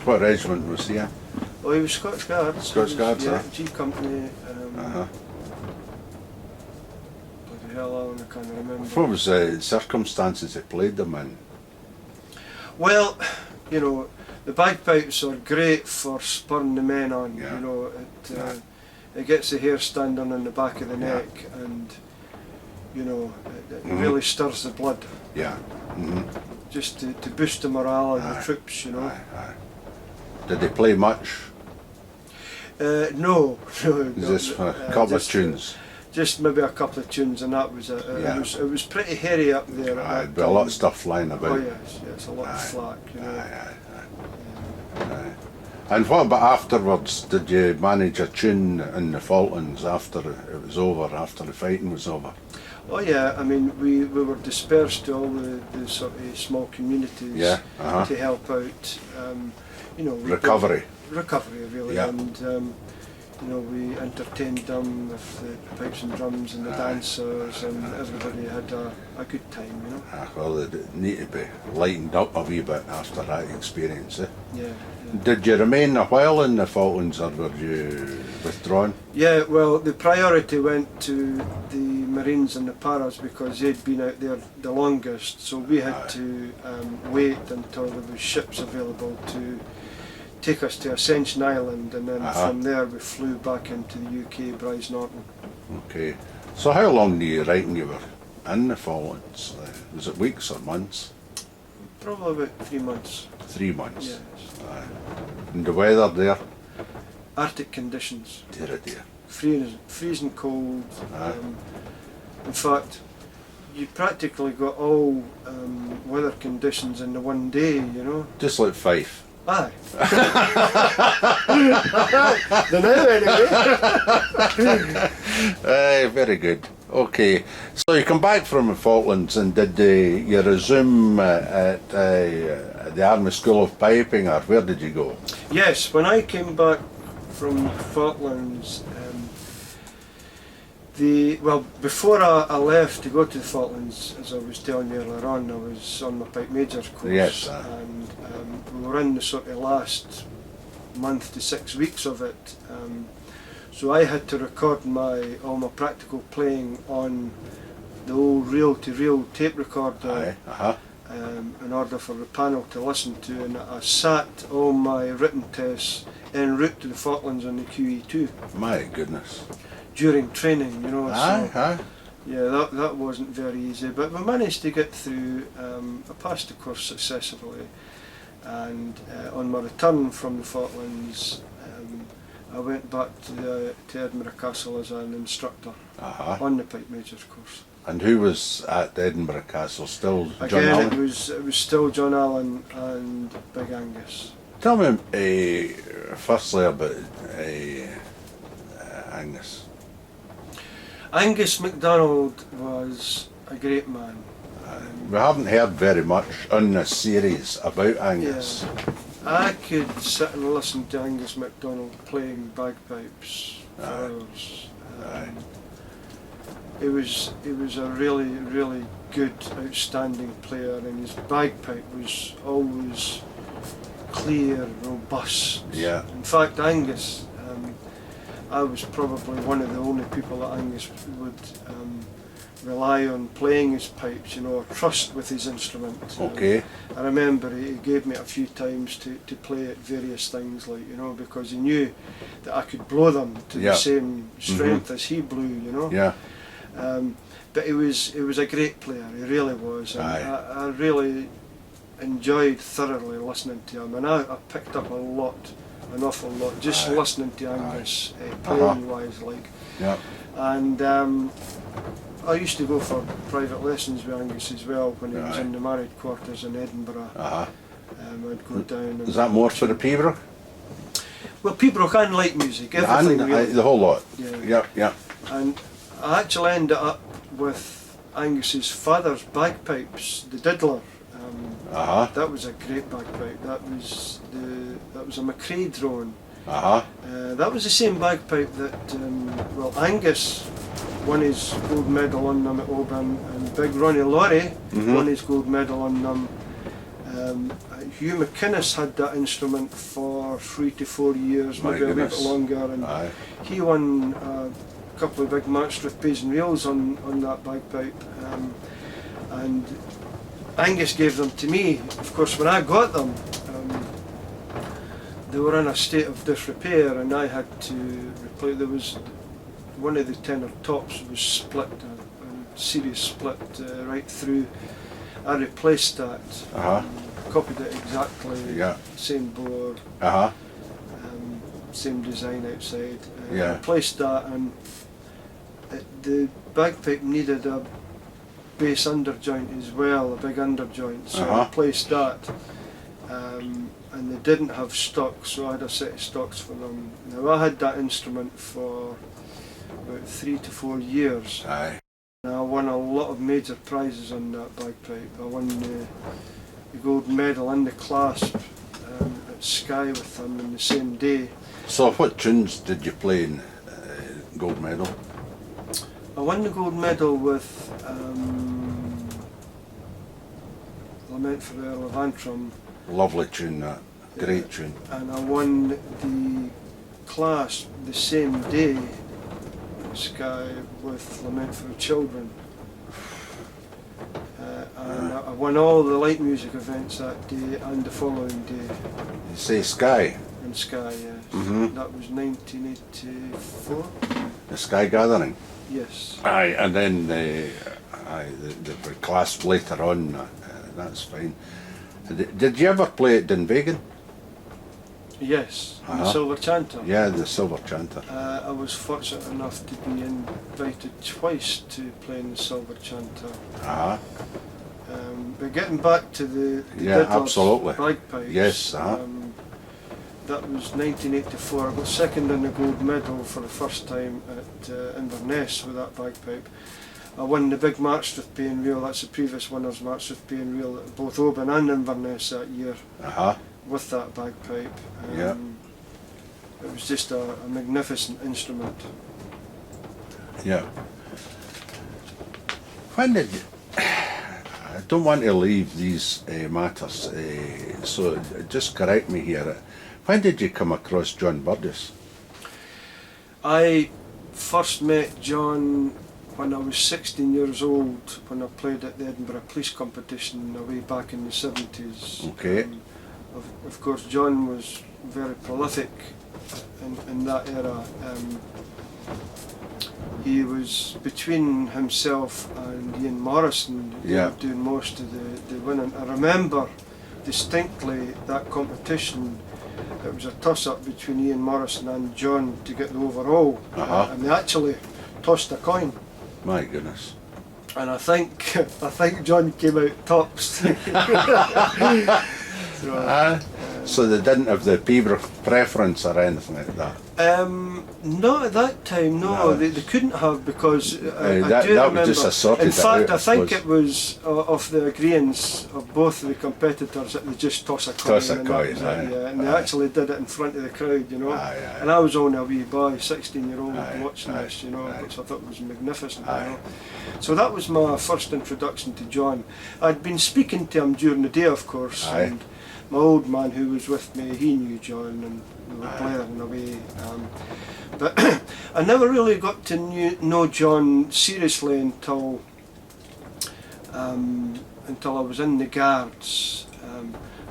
What regiment was he in? Oh, he was Scottish Guards. Scottish Guards, yeah, huh? G Company. Uh-huh. Bloody hell, Alan, I can't remember. What was the circumstances they played them in? Well, you know, the bagpipes are great for spurring the men on. Yeah. You know, it gets the hair standing on the back of the Yeah. neck, and you know, it really stirs the blood. Yeah. Mm-hmm. Just to boost the morale of the Aye. troops, you know. Aye, aye. Did they play much? No, no. Just a couple of tunes. Just maybe a couple of tunes, and that was it. Yeah. It was pretty hairy up there. Aye, At but a lot of stuff flying about. Oh yes, a lot of Aye. flak, you know. Aye, aye, aye. And what about afterwards? Did you manage a tune in the Falklands after it was over, after the fighting was over? Oh yeah, I mean we were dispersed to all the sort of small communities Yeah, uh-huh. to help out. You know, Recovery. Recovery really, Yeah. and you know, we entertained them with the pipes and drums and the Aye. dancers, and everybody had a good time, you know. Well, they need to be lightened up a wee bit after that experience. Eh? Yeah. Did you remain a while in the Falklands, or were you withdrawn? Yeah, well, the priority went to the Marines and the Paras because they'd been out there the longest, so we had to wait until there was ships available to take us to Ascension Island, and then from there we flew back into the UK, Bryce Norton. Okay. So how long do you reckon you were in the Falklands? Was it weeks or months? Probably about 3 months. 3 months. Yes. Aye. And the weather there? Arctic conditions. Dear, oh dear. Freezing cold. Aye. In fact, you practically got all weather conditions in the one day, you know. Just like Fife. Aye. The now anyway. Aye, very good. Okay. So you come back from the Falklands, and did you resume at the Army School of Piping, or where did you go? Yes, when I came back from the Falklands, before I left to go to the Falklands, as I was telling you earlier on, I was on my pipe major's course, Yes, and we were in the sort of last month to 6 weeks of it. So I had to record all my practical playing on the old reel-to-reel tape recorder. Aye. In order for the panel to listen to, and I sat all my written tests en route to the Falklands on the QE2 My goodness. during training, you know. Aye. Yeah, that wasn't very easy, but we managed to get through. I passed the course successfully, and on my return from the Falklands, I went back to Edinburgh Castle as an instructor on the pipe major's course. And who was at Edinburgh Castle? Still John Again, Allen? it was still John Allen and Big Angus. Tell me firstly about Angus. Angus MacDonald was a great man. We haven't heard very much on this series about Angus. Yeah. I could sit and listen to Angus MacDonald playing bagpipes for hours. He was a really, really good, outstanding player, and his bagpipe was always clear, robust. Yeah. In fact, Angus, I was probably one of the only people that Angus would rely on playing his pipes, you know, or trust with his instrument. Okay. I remember he gave me it a few times to play at various things, like, you know, because he knew that I could blow them to Yeah. the same strength as he blew, you know. Yeah. But he was a great player, he really was, and Aye. I really enjoyed thoroughly listening to him, and I picked up an awful lot, just Aye. listening to Angus, playing wise, like. Yeah. And I used to go for private lessons with Angus as well when he was Aye. in the married quarters in Edinburgh. I'd go down. Is that more for the Piebroch? Well, people can like music, everything And, really. the whole lot. Yeah. Yeah, yeah. And I actually ended up with Angus's father's bagpipes, the Diddler. That was a great bagpipe. That was a McCrae drone. That was the same bagpipe that Angus won his gold medal on them at Oban, and Big Ronnie Laurie won his gold medal on them. Hugh McInnes had that instrument for 3 to 4 years, My maybe a wee bit goodness. longer, and Aye. he won a couple of big match with pays and reels on that bagpipe. And Angus gave them to me. Of course, when I got them, they were in a state of disrepair, and I had to replace. There was one of the tenor tops was split, a serious split right through. I replaced that, copied it exactly, Yeah. same bore, same design outside. Yeah. Replaced that, and the bagpipe needed a bass underjoint as well, a big underjoint, so I replaced that. And they didn't have stocks, so I had a set of stocks for them. Now I had that instrument for about 3 to 4 years. Aye. And I won a lot of major prizes on that bagpipe. I won the gold medal and the clasp at Skye with them in the same day. So what tunes did you play in gold medal? I won the gold medal with Lament for the Earl of Antrim. Lovely tune, that. Great tune. And I won the clasp the same day at Skye with Lament for the Children. And I won all the light music events that day and the following day You say Sky, in Skye, yes. Mhm. That was 1984? the Sky Gathering. Yes. Aye, and then the clasp later on, that's fine. Did you ever play at Dunvegan? Yes, the Uh-huh. Silver Chanter. Yeah, the Silver Chanter. I was fortunate enough to be invited twice to play in the Silver Chanter. But getting back to the Yeah, Diddler's absolutely. bagpipes, Yes, that was 1984. I got second in the gold medal for the first time at Inverness with that bagpipe. I won the big March with Pay and Reel, that's the previous winner's March with Pay and Reel at both Oban and Inverness that year with that bagpipe. Yeah. It was just a magnificent instrument. Yeah. When did you... I don't want to leave these matters, so just correct me here. When did you come across John Burgess? I first met John when I was 16 years old, when I played at the Edinburgh Police Competition way back in the 70s. Okay. Of course, John was very prolific in that era. He was between himself and Ian Morrison doing most of the winning. I remember distinctly that competition. It was a toss-up between Ian Morrison and John to get the overall, and they actually tossed a coin. My goodness. And I think John came out tops. So they didn't have the Piebroch preference or anything like that? Not at that time, no. They couldn't have, because I do that remember. was just a sorted in fact, out, I think it was of the agreeance of both of the competitors that they just toss a coin. Toss a and coin, that was it, aye, and they aye. actually did it in front of the crowd, you know. Aye, aye. And I was only a wee boy, 16-year-old, Aye, watching aye, this, you know, aye. which I thought was magnificent. Aye. You know. So that was my first introduction to John. I'd been speaking to him during the day, of course. Aye. And my old man who was with me, he knew John, and we were Aye. blaring away. But I never really got to know John seriously until I was in the Guards.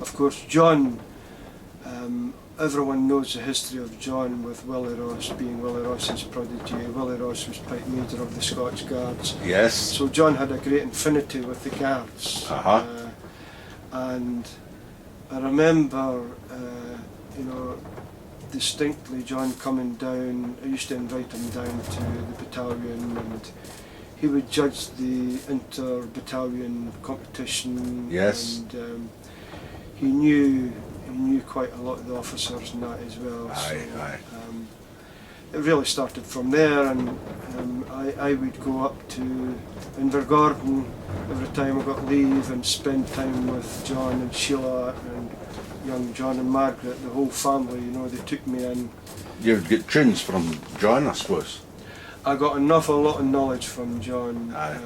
Of course, John, everyone knows the history of John with Willie Ross being Willie Ross's prodigy. Willie Ross was Pipe Major of the Scotch Guards. Yes. So John had a great affinity with the Guards. And I remember, distinctly John coming down. I used to invite him down to the battalion, and he would judge the inter-battalion competition. Yes. And he knew quite a lot of the officers and that as well. Aye. It really started from there, and I would go up to Invergordon every time I got leave and spend time with John and Sheila and young John and Margaret, the whole family. They took me in. You'd get tunes from John, I suppose. I got an awful lot of knowledge from John. Aye.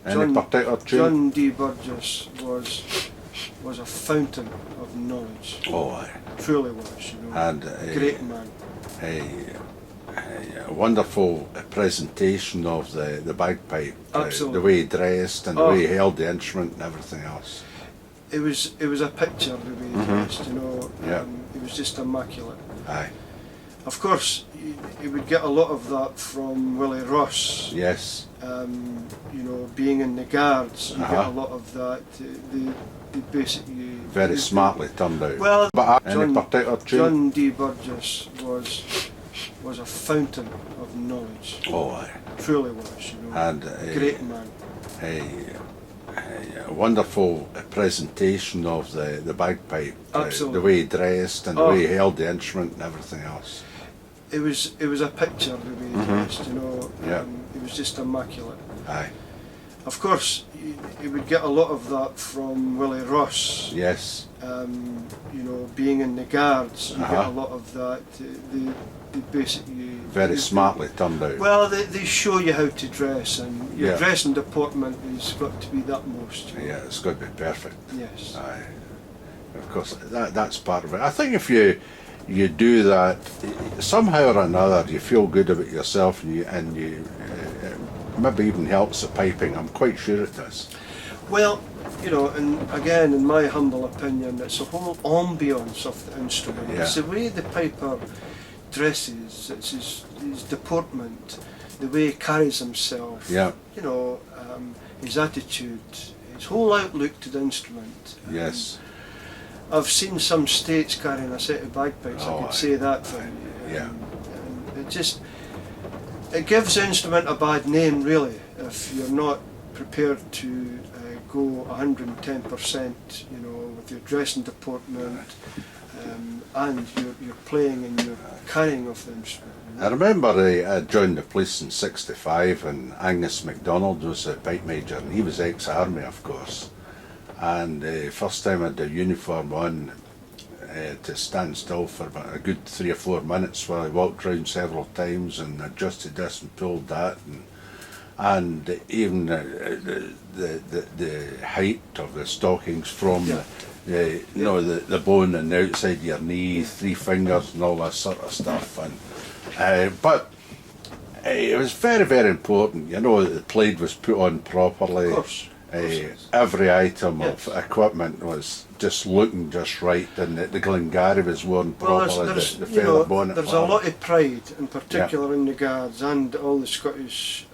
Any particular tune? John D. Burgess was a fountain of knowledge. Oh, aye. Truly was, And great man. A wonderful presentation of the bagpipe. Absolutely. The way he dressed and the way he held the instrument and everything else. It was a picture the way he dressed, Yeah. It was just immaculate. Aye. Of course, you would get a lot of that from Willie Ross. Yes. Being in the Guards, you get a lot of that. They basically Very smartly turned out. Well, But any particular tune? John D. Burgess was a fountain of knowledge. Oh, aye. Truly was, And great man. A wonderful presentation of the bagpipe. Absolutely. The way he dressed and the way he held the instrument and everything else. It was a picture the way he dressed, Yeah. It was just immaculate. Aye. Of course, you would get a lot of that from Willie Ross. Yes. Being in the Guards, you get a lot of that. They basically Very smartly turned out. Well, they show you how to dress, and your Yeah. dress and deportment has got to be the utmost. Yeah, it's got to be perfect. Yes. Aye. Of course, that's part of it. I think if you do that, somehow or another, you feel good about yourself, and you maybe even helps the piping. I'm quite sure it does. Well, and again, in my humble opinion, it's the whole ambience of the instrument. Yeah. It's the way the piper dresses, it's his deportment, the way he carries himself. Yeah. His attitude, his whole outlook to the instrument. Yes. I've seen some states carrying a set of bagpipes. I could say that for you. Yeah. And it gives the instrument a bad name, really, if you're not prepared to go 110%, with your dress and deportment, and your playing and your carrying of the instrument. I remember I joined the police in '65, and Angus MacDonald was the pipe major, and he was ex-army, of course. And first time I had the uniform on, to stand still for about a good 3 or 4 minutes while I walked around several times and adjusted this and pulled that, and even the height of the stockings from the bone and the outside of your knee, 3 fingers and all that sort of stuff. And but it was very, very important, that the plaid was put on properly. Of course. Every item of equipment was just looking just right, and the Glengarry was worn properly, the feather bonnet. There's a lot of pride, in particular in the Guards and all the Scottish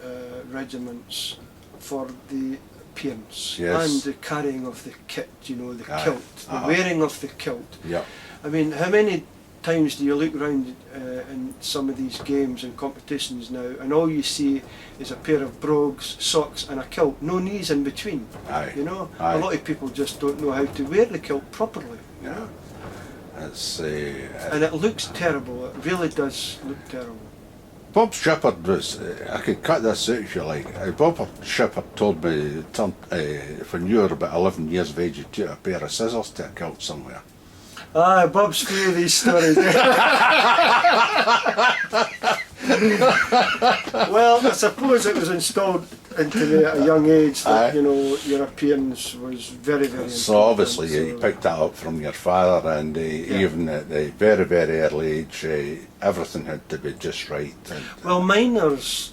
regiments, for the appearance and the carrying of the kit, the kilt, the wearing of the kilt. Yeah. I mean, how many times do you look around in some of these games and competitions now, and all you see is a pair of brogues, socks and a kilt, no knees in between. Aye. A lot of people just don't know how to wear the kilt properly. Yeah. It's, and it looks terrible, it really does look terrible. Bob Shepherd was, I could cut this out if you like. Bob Shepherd told me when you were about 11 years of age, you took a pair of scissors to a kilt somewhere. Aye, Bob's few of these stories. Well, I suppose it was installed into a young age that Aye. you know your appearance was very, very important. So obviously you So- picked that up from your father, and even at the very, very early age, everything had to be just right. And, Well, miners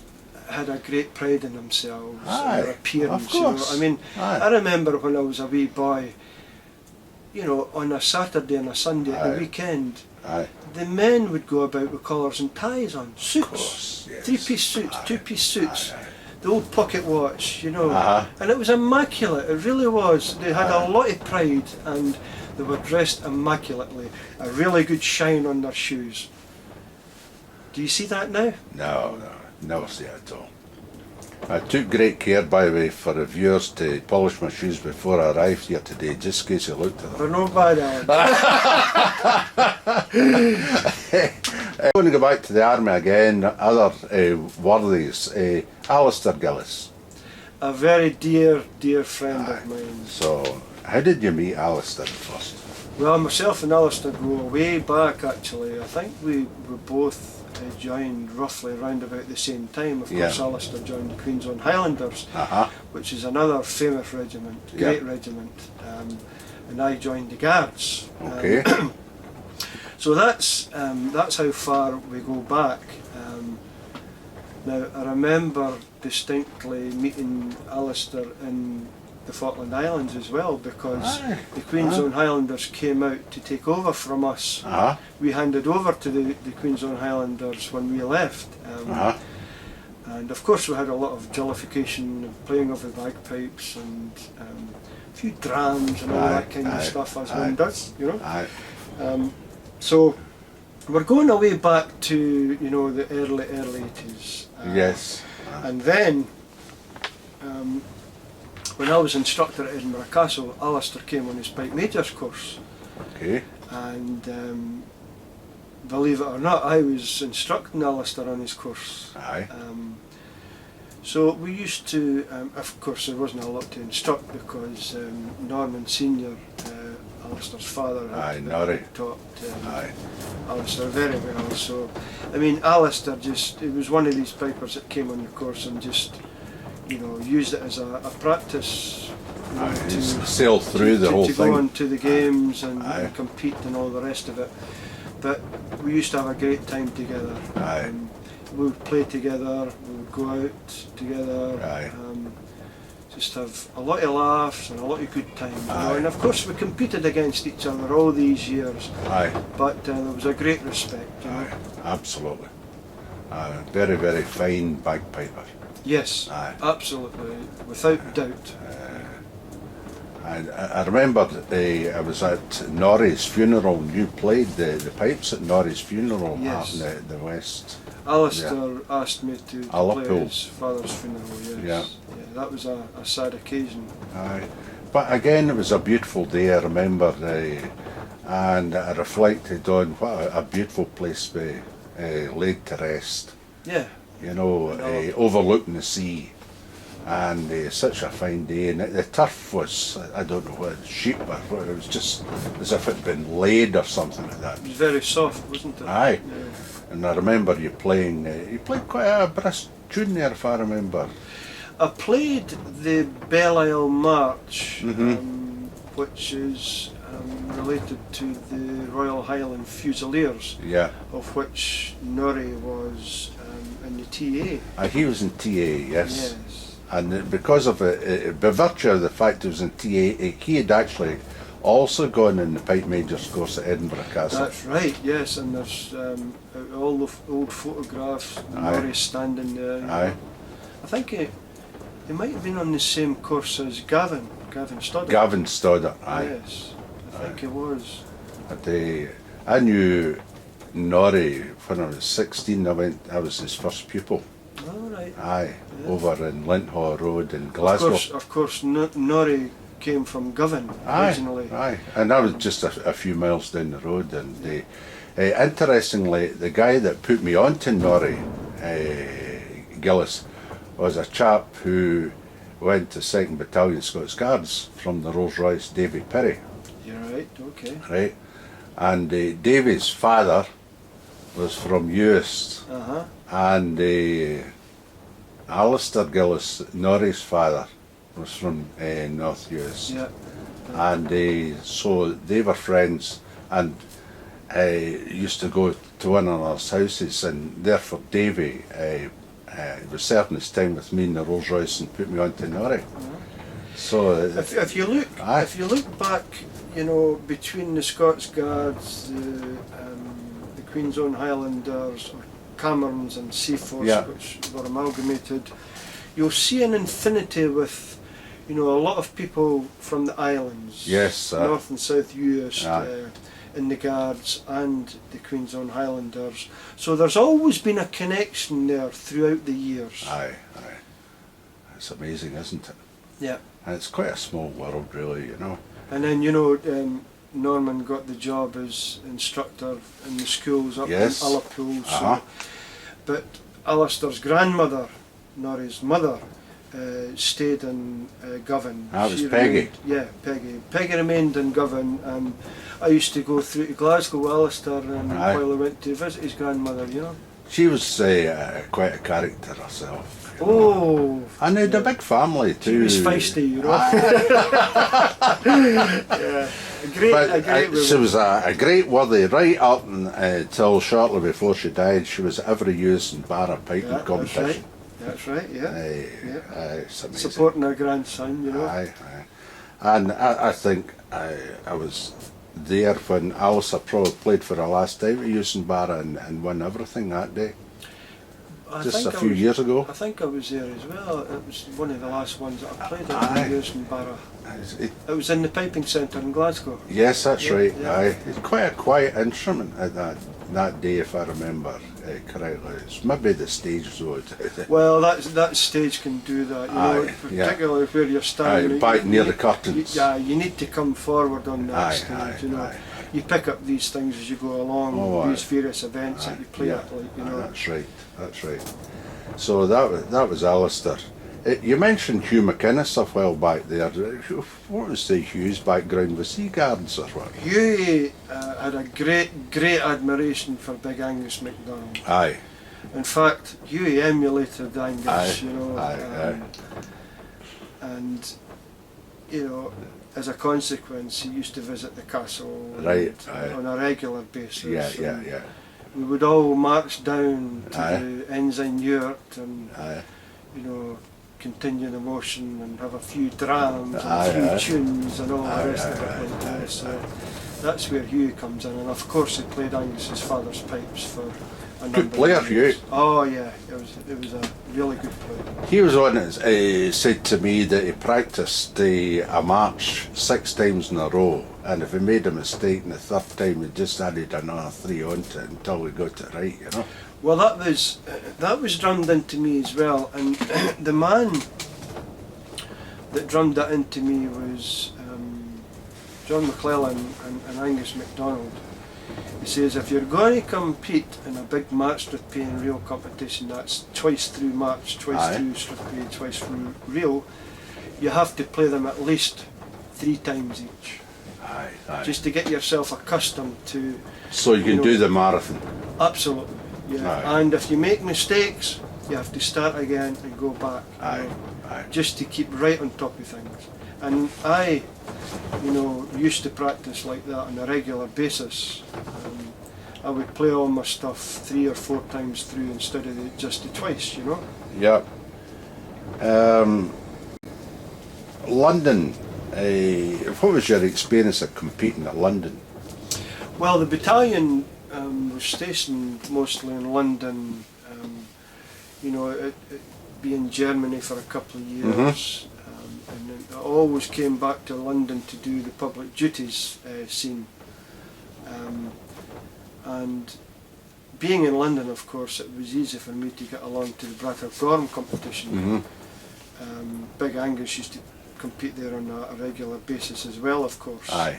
had a great pride in themselves Aye, and their appearance. of You know, course. I mean, Aye. I remember when I was a wee boy. You know, on a Saturday and a Sunday at Aye. the weekend, aye, the men would go about with collars and ties on, of suits, course, yes. 3-piece suits, Aye, 2-piece suits, aye, aye. the old pocket watch, you know, Uh-huh. and it was immaculate. It really was. They had Aye. a lot of pride and they were dressed immaculately. A really good shine on their shoes. Do you see that now? No, never see it at all. I took great care, by the way, for the viewers to polish my shoes before I arrived here today, just in case you looked at them. They're no bad, Alan. I'm going to go back to the army again, other worthies. Alistair Gillis. A very dear, dear friend of mine. So, how did you meet Alistair first? Well, myself and Alistair go way back actually. I think we both joined roughly around about the same time. Of course, Yeah. Alistair joined the Queen's Own Highlanders, Uh-huh. which is another famous regiment, Yeah. great regiment, and I joined the Guards. Okay. So that's how far we go back. Now I remember distinctly meeting Alistair in the Falkland Islands as well, because Aye. the Queen's Aye. Own Highlanders came out to take over from us. Uh-huh. We handed over to the Queen's Own Highlanders when we left. Uh-huh. And of course we had a lot of jollification, and playing of the bagpipes and a few drams and all Aye, that kind of aye, stuff as aye. one does, you know. Aye. So we're going away back to, you know, the early 80s. Yes. And then when I was instructor at Edinburgh Castle, Alistair came on his pipe major's course. Okay. And believe it or not, I was instructing Alistair on his course. Aye. So we used to, of course there wasn't a lot to instruct because Norman Senior, Alistair's father, Aye, Norrie. taught Aye. Alistair very well. So, I mean, Alistair he was one of these pipers that came on the course and just, you know, used it as a practice. You know, Aye. Sail through the whole to thing. go on to the games and Aye. compete and all the rest of it. But we used to have a great time together. Aye. We would play together, we would go out together, Aye. just have a lot of laughs and a lot of good time. You know? Aye. And of course we competed against each other all these years, Aye. but there was a great respect. You know? Aye. Absolutely. Very, very fine bagpiper. Yes, Aye. absolutely, without doubt. I remember I was at Norrie's funeral, and you played the pipes at Norrie's funeral Yes. out in the west. Alistair asked me to play Liverpool. his father's funeral, yes. Yeah. That was a sad occasion. Aye. But again, it was a beautiful day, I remember, and I reflected on what a beautiful place we laid to rest. Yeah, You know, I know. overlooking the sea, and such a fine day. And the turf was, I don't know what, sheep or what, it was just as if it had been laid or something like that. it was very soft, wasn't it? Aye. Yeah. And I remember you playing, you played quite a brisk tune there, if I remember. I played the Belle-Isle March, Mhm. which is related to the Royal Highland Fusiliers, Yeah. of which Norrie was in the TA. He was in TA, yes. Yes. And because of it, by virtue of the fact he was in TA, he had actually also gone in the pipe major's course at Edinburgh Castle. That's right, yes, and there's all the old photographs, Aye. Norrie standing there. you Aye. know. I think he might have been on the same course as Gavin Stoddart. Gavin Stoddart, aye. Yes, I think he was. I knew Norrie when I was 16. I was his first pupil. All right. Aye, Yeah. over in Linthall Road in Glasgow. Of course, Norrie came from Govan originally. Aye, and that was just a few miles down the road. And interestingly, the guy that put me on to Norrie, Gillis, was a chap who went to 2nd Battalion Scots Guards from the Rolls Royce, Davy Perry, You're right. Okay. right? And Davy's father was from Uist, Uh huh. and Alistair Gillis, Norrie's father, was from North Uist. Yeah. And so they were friends, and used to go to one another's houses, and therefore Davy was serving his time with me in the Rolls Royce and put me on to Norrie. So If you look, aye. if you look back, you know, between the Scots Guards, the Queen's Own Highlanders, or Camerons and Seaforths, Yeah. which were amalgamated, you'll see an infinity with, you know, a lot of people from the islands, Yes, North and South Uist, aye. in the Guards and the Queen's Own Highlanders. So there's always been a connection there throughout the years. Aye, aye. It's amazing, isn't it? Yeah. And it's quite a small world, really, you know. And then, you know, Norman got the job as instructor in the schools up Yes. in Ullapool. So, Uh-huh. but Alistair's grandmother, Norrie's mother, stayed in Govan. That was She Peggy. remained- yeah, Peggy. Peggy remained in Govan, and I used to go through to Glasgow with Alistair and Aye. while I went to visit his grandmother, you know. She was quite a character herself. you know. Oh! And they had a big family too. She was feisty, you know. Yeah. A great, But a great she woman. was a great worthy right up until shortly before she died. She was at every use and barra piping Yeah, competition. That's right, yeah. It's amazing. Supporting her grandson, you know. Aye, aye. And I think I was there when Alistair probably played for the last time at Euston Barra and won everything that day. I Just think a I few was- years ago. I think I was there as well. It was one of the last ones that I played Aye. at Euston Barra. It- It was in the piping centre in Glasgow. yes, that's Yeah, right. yeah. Aye. It's quite a quiet instrument at that day, if I remember correctly. It's maybe the stage though. Well, that stage can do that, you know, Aye, yeah. particularly where you're standing. Aye, back near the you- curtains. Yeah, you need to come forward on that Aye, stage, aye, you know. aye. You pick up these things as you go along, Oh, these aye. various events that Aye, you play yeah. at, like, you know. That's right. That's right. So that was Alistair. You mentioned Hugh McInnes a while back there. What was the Hugh's background? Was he guards or what? Hughie had a great admiration for Big Angus MacDonald. Aye. In fact, Hughie emulated Angus, Aye, you know, aye, and you know, as a consequence, he used to visit the castle Right, and, aye. on a regular basis. Yeah. and we would all march down to Aye. the Ensign Yurt and Aye. you know, continue the motion and have a few drams and Aye, a few tunes and all Aye, the rest of aye, it like aye, that. So that's where Hugh comes in, and of course he played Angus's father's pipes for a number Good player, of years. Hugh. Oh yeah, it was a really good player. He was on it. Said to me that he practiced a march 6 times in a row, and if he made a mistake in the third time, he just added another 3 onto it until we got it right. You know. Well, that was drummed into me as well, and the man that drummed that into me was John McClellan and Angus MacDonald. He says if you're going to compete in a big match with pay and reel competition, that's twice through match, twice Aye. through strip pay, twice through reel, you have to play them at least 3 times each, Aye. just to get yourself accustomed to. So you can know, do the marathon. Absolutely, yeah. Aye. And if you make mistakes, you have to start again and go back. you Aye. know, Aye. just to keep right on top of things. And I, you know, used to practice like that on a regular basis. I would play all my stuff 3 or 4 times through instead of just the twice, you know. Yeah. London. What was your experience of competing at London? Well, the battalion was stationed mostly in London. You know, it be in Germany for a couple of years, and then I always came back to London to do the public duties scene. And being in London, of course, it was easy for me to get along to the Bratach Gorm competition. Big Angus used to compete there on a regular basis as well, of course. Aye.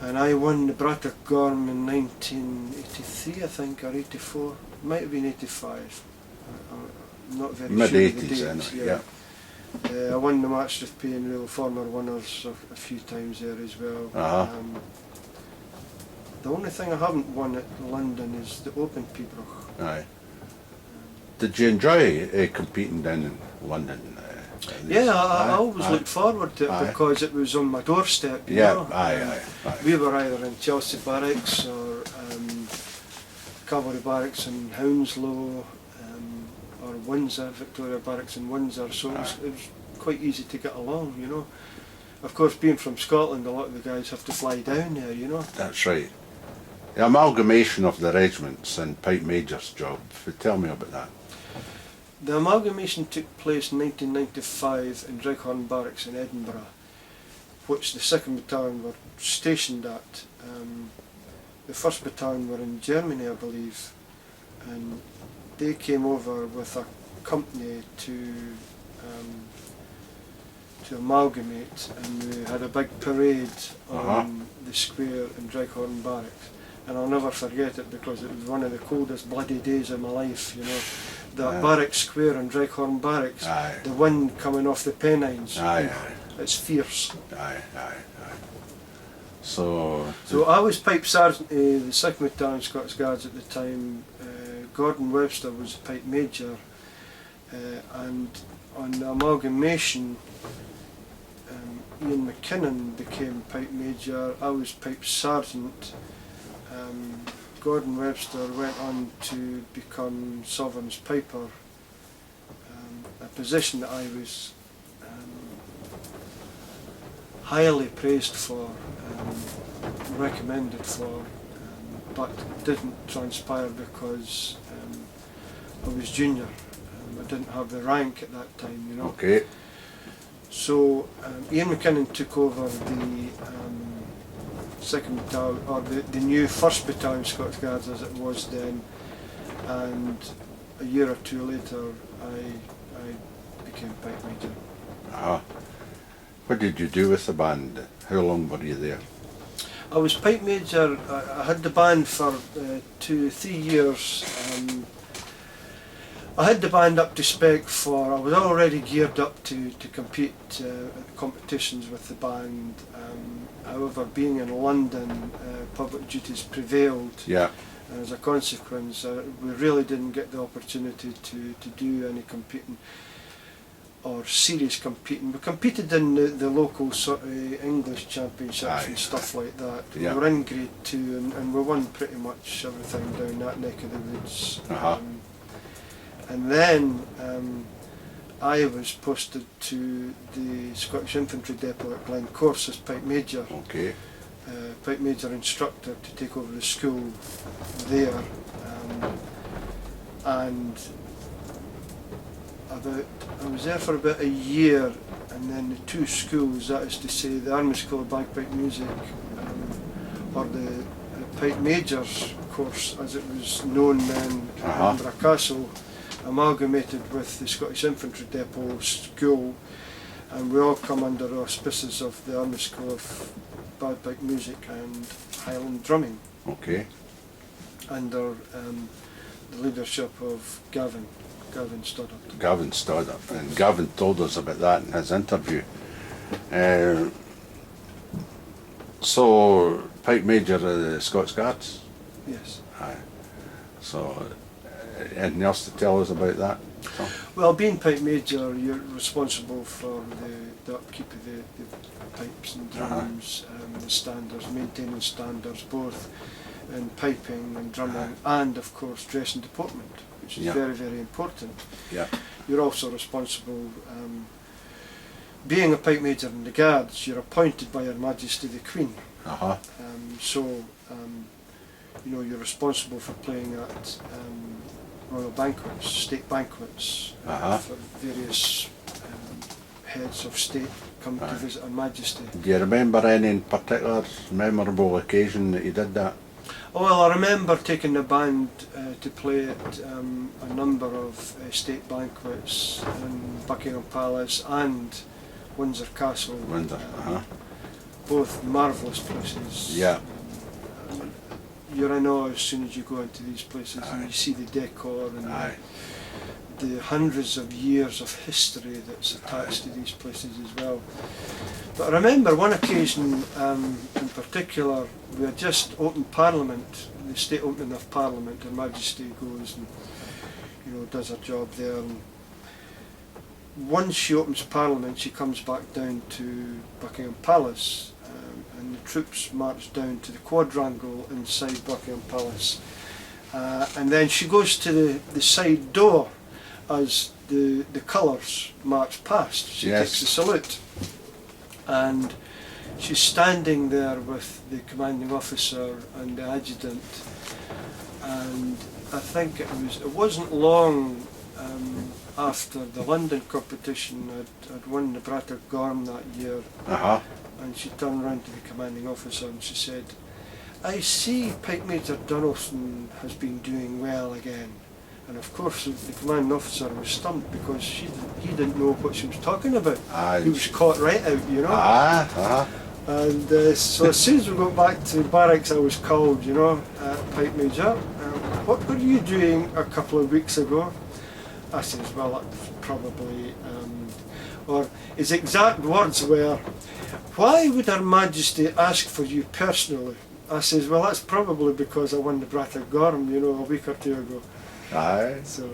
And I won the Bratach Gorm in 1983, I think, or 84. Might have been 85. I'm not very Mid sure of the 80s, dates. anyway, yeah. I won the match with Pay and Real, former winners a few times there as well. Uh-huh. The only thing I haven't won at London is the Open Pipers'Persuasion. Aye. Did you enjoy competing down in London? Yeah, I always aye. looked forward to it Aye. because it was on my doorstep. You Yeah, know? aye. We were either in Chelsea Barracks or Cavalry Barracks in Hounslow, or Windsor, Victoria Barracks in Windsor, so it was quite easy to get along, you know. Of course, being from Scotland, a lot of the guys have to fly down there, you know. That's right. The amalgamation of the regiments and Pipe Major's job, tell me about that. The amalgamation took place in 1995 in Dreghorn Barracks in Edinburgh, which the 2nd Battalion were stationed at. The 1st Battalion were in Germany, I believe, and they came over with a company to amalgamate, and we had a big parade on the square in Dreghorn Barracks. And I'll never forget it because it was one of the coldest bloody days of my life, you know. That Barrack Square in Dreghorn Barracks, the wind coming off the Pennines, it's fierce. So I was Pipe Sergeant of the 2nd Battalion Scots Guards at the time. Gordon Webster was Pipe Major, and on the amalgamation, Ian McKinnon became Pipe Major, I was Pipe Sergeant. Gordon Webster went on to become Sovereign's Piper, a position that I was highly praised for, recommended for, but didn't transpire because I was junior. I didn't have the rank at that time, you know. okay. So Ian McKinnon took over the 2nd Battalion, or the new 1st Battalion Scots Guards as it was then, and a year or two later I became Pipe Major. What did you do with the band? How long were you there? I was Pipe Major. I had the band for 2-3 years. I had the band up to spec for, I was already geared up to compete at competitions with the band. However, being in London, public duties prevailed. Yeah. And as a consequence, we really didn't get the opportunity to do any competing or serious competing. We competed in the local sort of English championships and stuff like that. Yeah. We were in Grade 2 and we won pretty much everything down that neck of the woods. And then I was posted to the Scottish Infantry Depot at Glencorse as Pipe Major. Okay. Pipe Major instructor to take over the school there. And I was there for about a year, and then the 2 schools, that is to say the Army School of Bagpipe Music, or the Pipe Majors course as it was known then in Edinburgh Castle, amalgamated with the Scottish Infantry Depot school, and we all come under the auspices of the Army School of Bagpipe Music and Highland Drumming, under the leadership of Gavin Stoddart. Gavin Stoddart, and Gavin told us about that in his interview. So, Pipe Major of the Scots Guards? Yes. So, anything else to tell us about that? Well, being Pipe Major, you're responsible for the upkeep of the pipes and drums, the standards, maintaining standards both in piping and drumming, and of course dress and deportment, which is very, very important. You're also responsible, being a Pipe Major in the Guards, you're appointed by Her Majesty the Queen. So, you know, you're responsible for playing at royal banquets, state banquets, for various heads of state come to visit Her Majesty. Do you remember any particular memorable occasion that you did that? Oh, well, I remember taking the band to play at a number of state banquets in Buckingham Palace and Windsor Castle. Both marvellous places. You're in awe as soon as you go into these places and you see the decor and the hundreds of years of history that's attached to these places as well. But I remember one occasion in particular, we had just opened Parliament, the state opening of Parliament, Her Majesty goes and, you does her job there. And once she opens Parliament, she comes back down to Buckingham Palace, and the troops march down to the quadrangle inside Buckingham Palace. And then she goes to the side door as the colours march past. She takes the salute. And she's standing there with the commanding officer and the adjutant. And I think it wasn't long after the London competition. I'd won the Brata Gorm that year. And she turned round to the commanding officer and she said, "I see Pipe Major Donaldson has been doing well again." And of course the commanding officer was stumped because he didn't know what she was talking about. He was caught right out, And so as soon as we got back to barracks, I was called, Pipe Major, what were you doing a couple of weeks ago? I says, well, that was probably, or his exact words were, "Why would Her Majesty ask for you personally?" I says, well, that's probably because I won the Brata Gorm, a week or two ago. So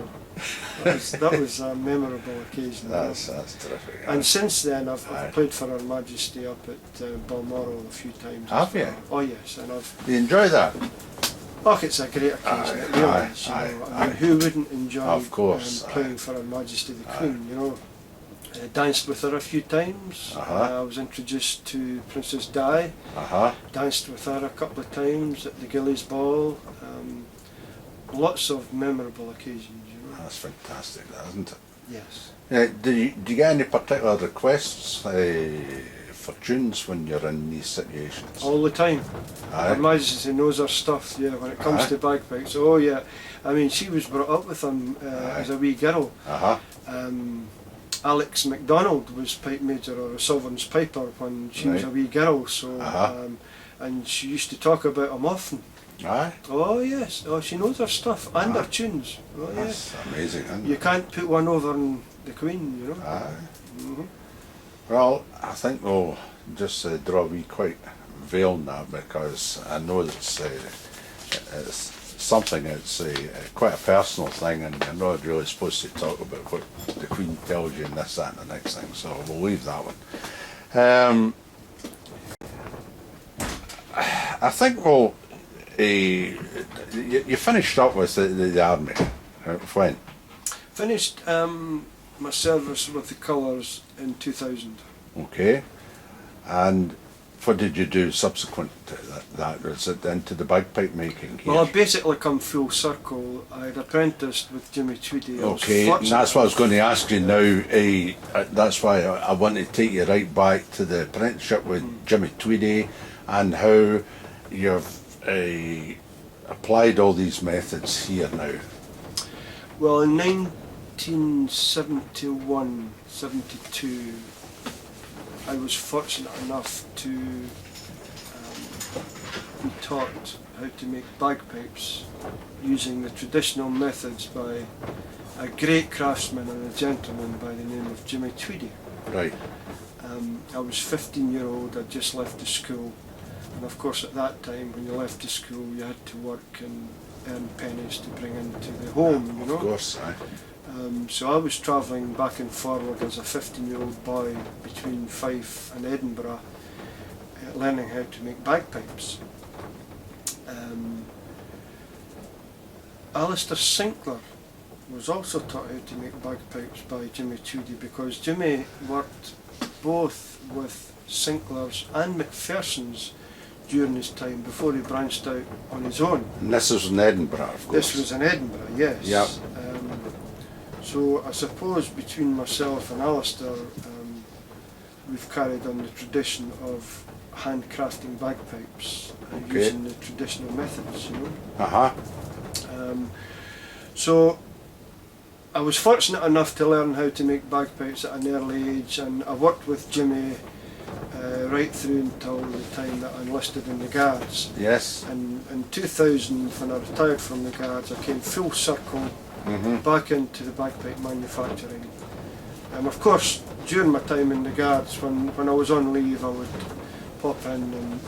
that was a memorable occasion. That's terrific. And since then I've played for Her Majesty up at Balmoral a few times. Have you? Oh yes, and I've... You enjoy that? Oh, it's a great occasion. It really is, I mean, who wouldn't enjoy of course, playing for Her Majesty the Queen, danced with her a few times. I was introduced to Princess Di. Danced with her a couple of times at the Gillies Ball. Lots of memorable occasions, That's fantastic, isn't it? Yes. Do you get any particular requests for tunes when you're in these situations? All the time. Her Majesty knows her stuff, when it comes to bagpipes. Oh yeah, I mean she was brought up with them as a wee girl. Alex MacDonald was Pipe Major or a Sovereign's Piper when she was a wee girl, so and she used to talk about him often. Oh yes, she knows her stuff and her tunes. Oh yes. That's amazing, isn't it? You can't put one over on the Queen, Well, I think we'll just draw a wee quick veil now, because I know it's something that's quite a personal thing, and you're not really supposed to talk about what the Queen tells you and this, that and the next thing, so we'll leave that one. I think we'll... you finished up with the army, when? Finished my service with the colours in 2000. Okay, and what did you do subsequent to that? Was it into the bagpipe making here? Well, I basically come full circle. I'd apprenticed with Jimmy Tweedy. Okay, and that's what I was going to ask you now. That's why I want to take you right back to the apprenticeship with Jimmy Tweedy and how you've applied all these methods here now. Well, in 1971, 72, I was fortunate enough to be taught how to make bagpipes using the traditional methods by a great craftsman and a gentleman by the name of Jimmy Tweedy. Right. I was 15-year-old, I'd just left the school, and of course at that time when you left the school you had to work and earn pennies to bring into the home, Of course, aye. So I was travelling back and forward as a 15-year-old boy between Fife and Edinburgh, learning how to make bagpipes. Alistair Sinclair was also taught how to make bagpipes by Jimmy Tweedy, because Jimmy worked both with Sinclair's and Macpherson's during his time before he branched out on his own. And this was in Edinburgh, of course. This was in Edinburgh, yes. Yep. So I suppose between myself and Alistair, we've carried on the tradition of handcrafting bagpipes and using the traditional methods, So I was fortunate enough to learn how to make bagpipes at an early age, and I worked with Jimmy right through until the time that I enlisted in the Guards. Yes. And in 2000, when I retired from the Guards, I came full circle back into the bagpipe manufacturing. And of course, during my time in the Guards, when I was on leave, I would pop in and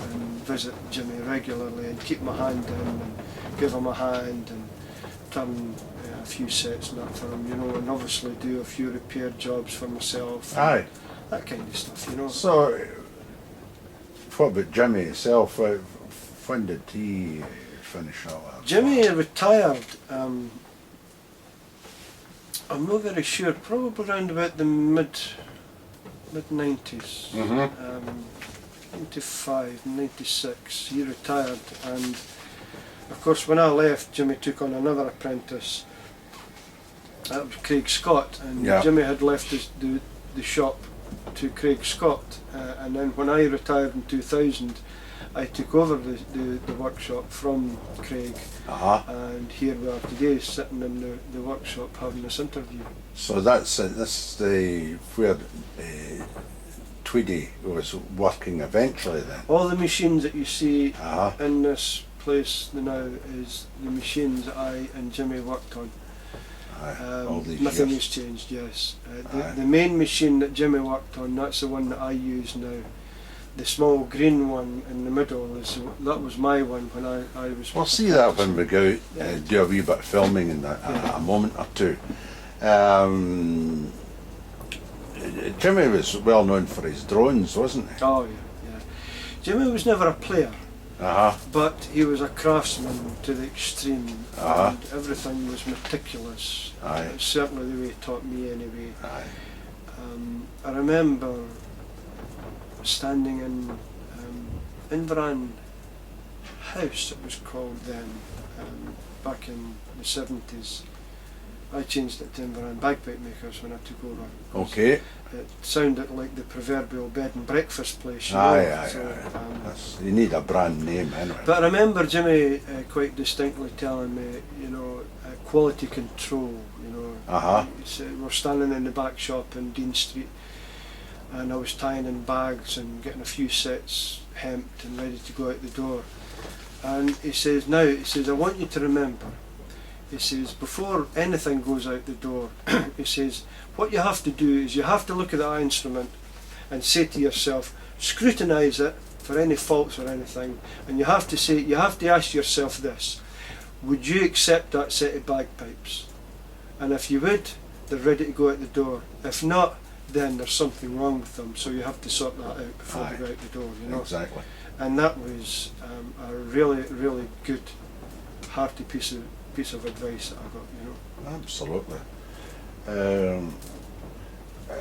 visit Jimmy regularly and keep my hand in and give him a hand and turn a few sets and that for him, you know, and obviously do a few repair jobs for myself. Aye. That kind of stuff, you know. So, what about Jimmy himself? When did he finish up? Jimmy retired, I'm not very sure, probably around about the mid-90s. 95, 96, he retired, and of course when I left, Jimmy took on another apprentice. That was Craig Scott, and Yeah. Jimmy had left the shop to Craig Scott, and then when I retired in 2000, I took over the workshop from Craig, and here we are today, sitting in the workshop having this interview. So that's this is where Tweedy was working eventually then. All the machines that you see Uh-huh. in this place now is the machines I and Jimmy worked on. All these Nothing years. has changed, yes. Aye. The main machine that Jimmy worked on, that's the one that I use now. The small green one in the middle, that was my one when I was... We'll see that when we go out, Yeah. do a wee bit of filming in a moment or two. Jimmy was well known for his drones, wasn't he? Oh yeah. Jimmy was never a player, but he was a craftsman to the extreme, and everything was meticulous. Aye. Certainly the way he taught me anyway. Aye. I remember standing in Inveran House, it was called then, back in the 70s. I changed it to Inveran Bagpipe Makers when I took over. Okay. It sounded like the proverbial bed and breakfast place, you know. Aye. So, You need a brand name anyway. but I remember Jimmy quite distinctly telling me, you know, quality control, you know. He said, we're standing in the back shop in Dean Street, and I was tying in bags and getting a few sets hemped and ready to go out the door. And he says, I want you to remember, he says, before anything goes out the door, he says, what you have to do is you have to look at that instrument and say to yourself, scrutinise it for any faults or anything, and you have to ask yourself this: would you accept that set of bagpipes? And if you would, they're ready to go out the door. If not, then there's something wrong with them, so you have to sort that out before they go out the door, you know. Exactly. And that was a really, really good, hearty piece of advice that I got, you know. Absolutely.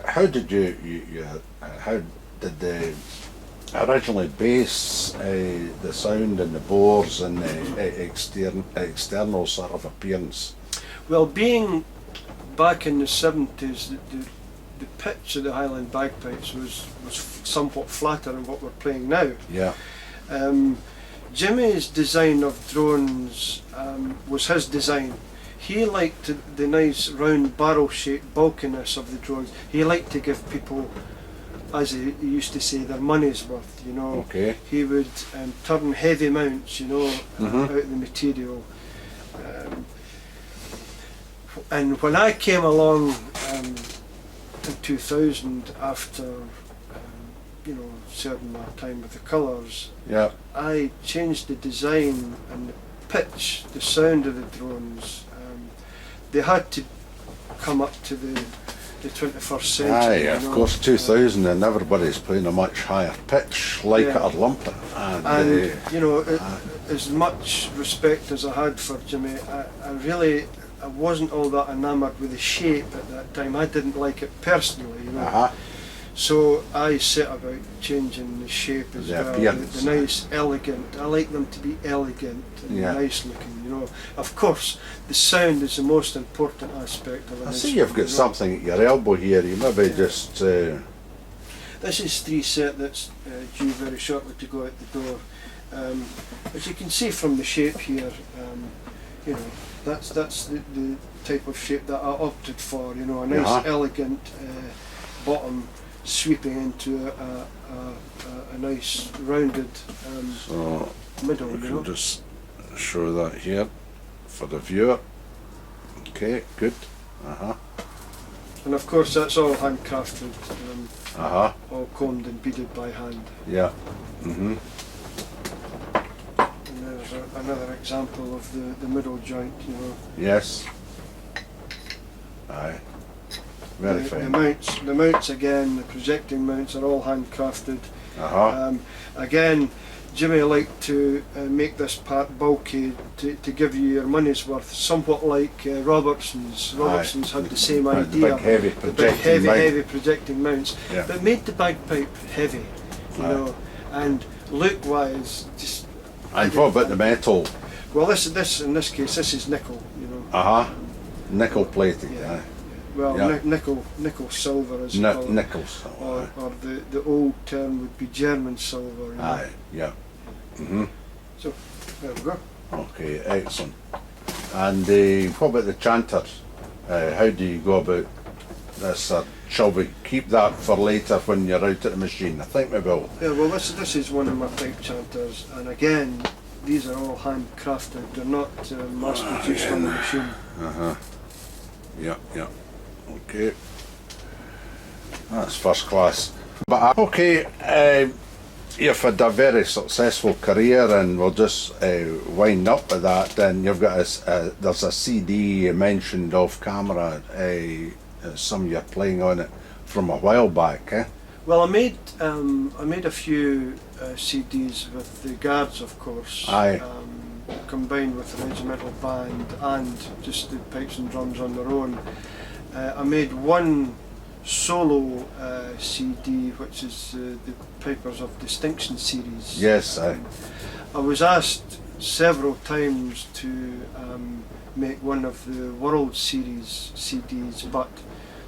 How did how did they originally base the sound and the bores and the external sort of appearance? Well, being back in the 70s, the pitch of the Highland bagpipes was somewhat flatter than what we're playing now. Yeah. Jimmy's design of drones was his design. He liked the nice round barrel-shaped bulkiness of the drones. He liked to give people, as he used to say, their money's worth, you know. Okay. He would turn heavy mounts, you know, out of the material. And when I came along in 2000, after you know, serving my time with the colours, Yeah. I changed the design and the pitch, the sound of the drones. They had to come up to the 21st century. Aye, you of know. course, 2000, and everybody's playing a much higher pitch, like it or lump it. And you know, as much respect as I had for Jimmy, I wasn't all that enamoured with the shape at that time. I didn't like it personally, you know. So I set about changing the shape as The well. appearance. The nice, elegant. I like them to be elegant and nice looking, you know. Of course, the sound is the most important aspect of it. I see you've got something at your elbow here. You maybe just. This is 3 set that's due very shortly to go out the door. As you can see from the shape here, you know, that's the type of shape that I opted for. You know, a nice, elegant bottom sweeping into a nice rounded So middle. we You can know. just show that here for the viewer. Okay, good. And of course, that's all handcrafted, all combed and beaded by hand. Yeah. And there's another example of the middle joint, you know. Yes. Aye. Very The fine. mounts again, the projecting mounts are all handcrafted. Uh-huh. Again, Jimmy liked to make this part bulky to give you your money's worth, somewhat like Robertson's. Robertson's had the same idea. The big heavy The big projecting mount. heavy projecting mounts, Yeah. but made the bagpipe heavy, you Aye. know, and look-wise, just. And what about the metal? Well, this in this case, this is nickel, you know. Uh-huh. Nickel plated, Yeah. aye. Well, Yeah. nickel silver as well. Nickels. Or the old term would be German silver. You know. Aye, yeah. Mm-hmm. So there we go. Okay, excellent. And what about the chanters? How do you go about this? Shall we keep that for later when you're out at the machine? I think we will. Yeah, well, this is one of my pipe chanters, and again, these are all handcrafted. They're not mass produced on the machine. Uh-huh. Yeah, yeah. Okay. That's first class. But okay, you've had a very successful career, and we'll just wind up with that. Then you've got there's a CD mentioned off camera. Some of you playing on it from a while back. Well, I made a few CDs with the Guards, of course. Aye. Combined with the regimental band and just the pipes and drums on their own. I made one solo CD, which is the Pipers of Distinction series. Yes, aye. I was asked several times to make one of the World Series CDs, but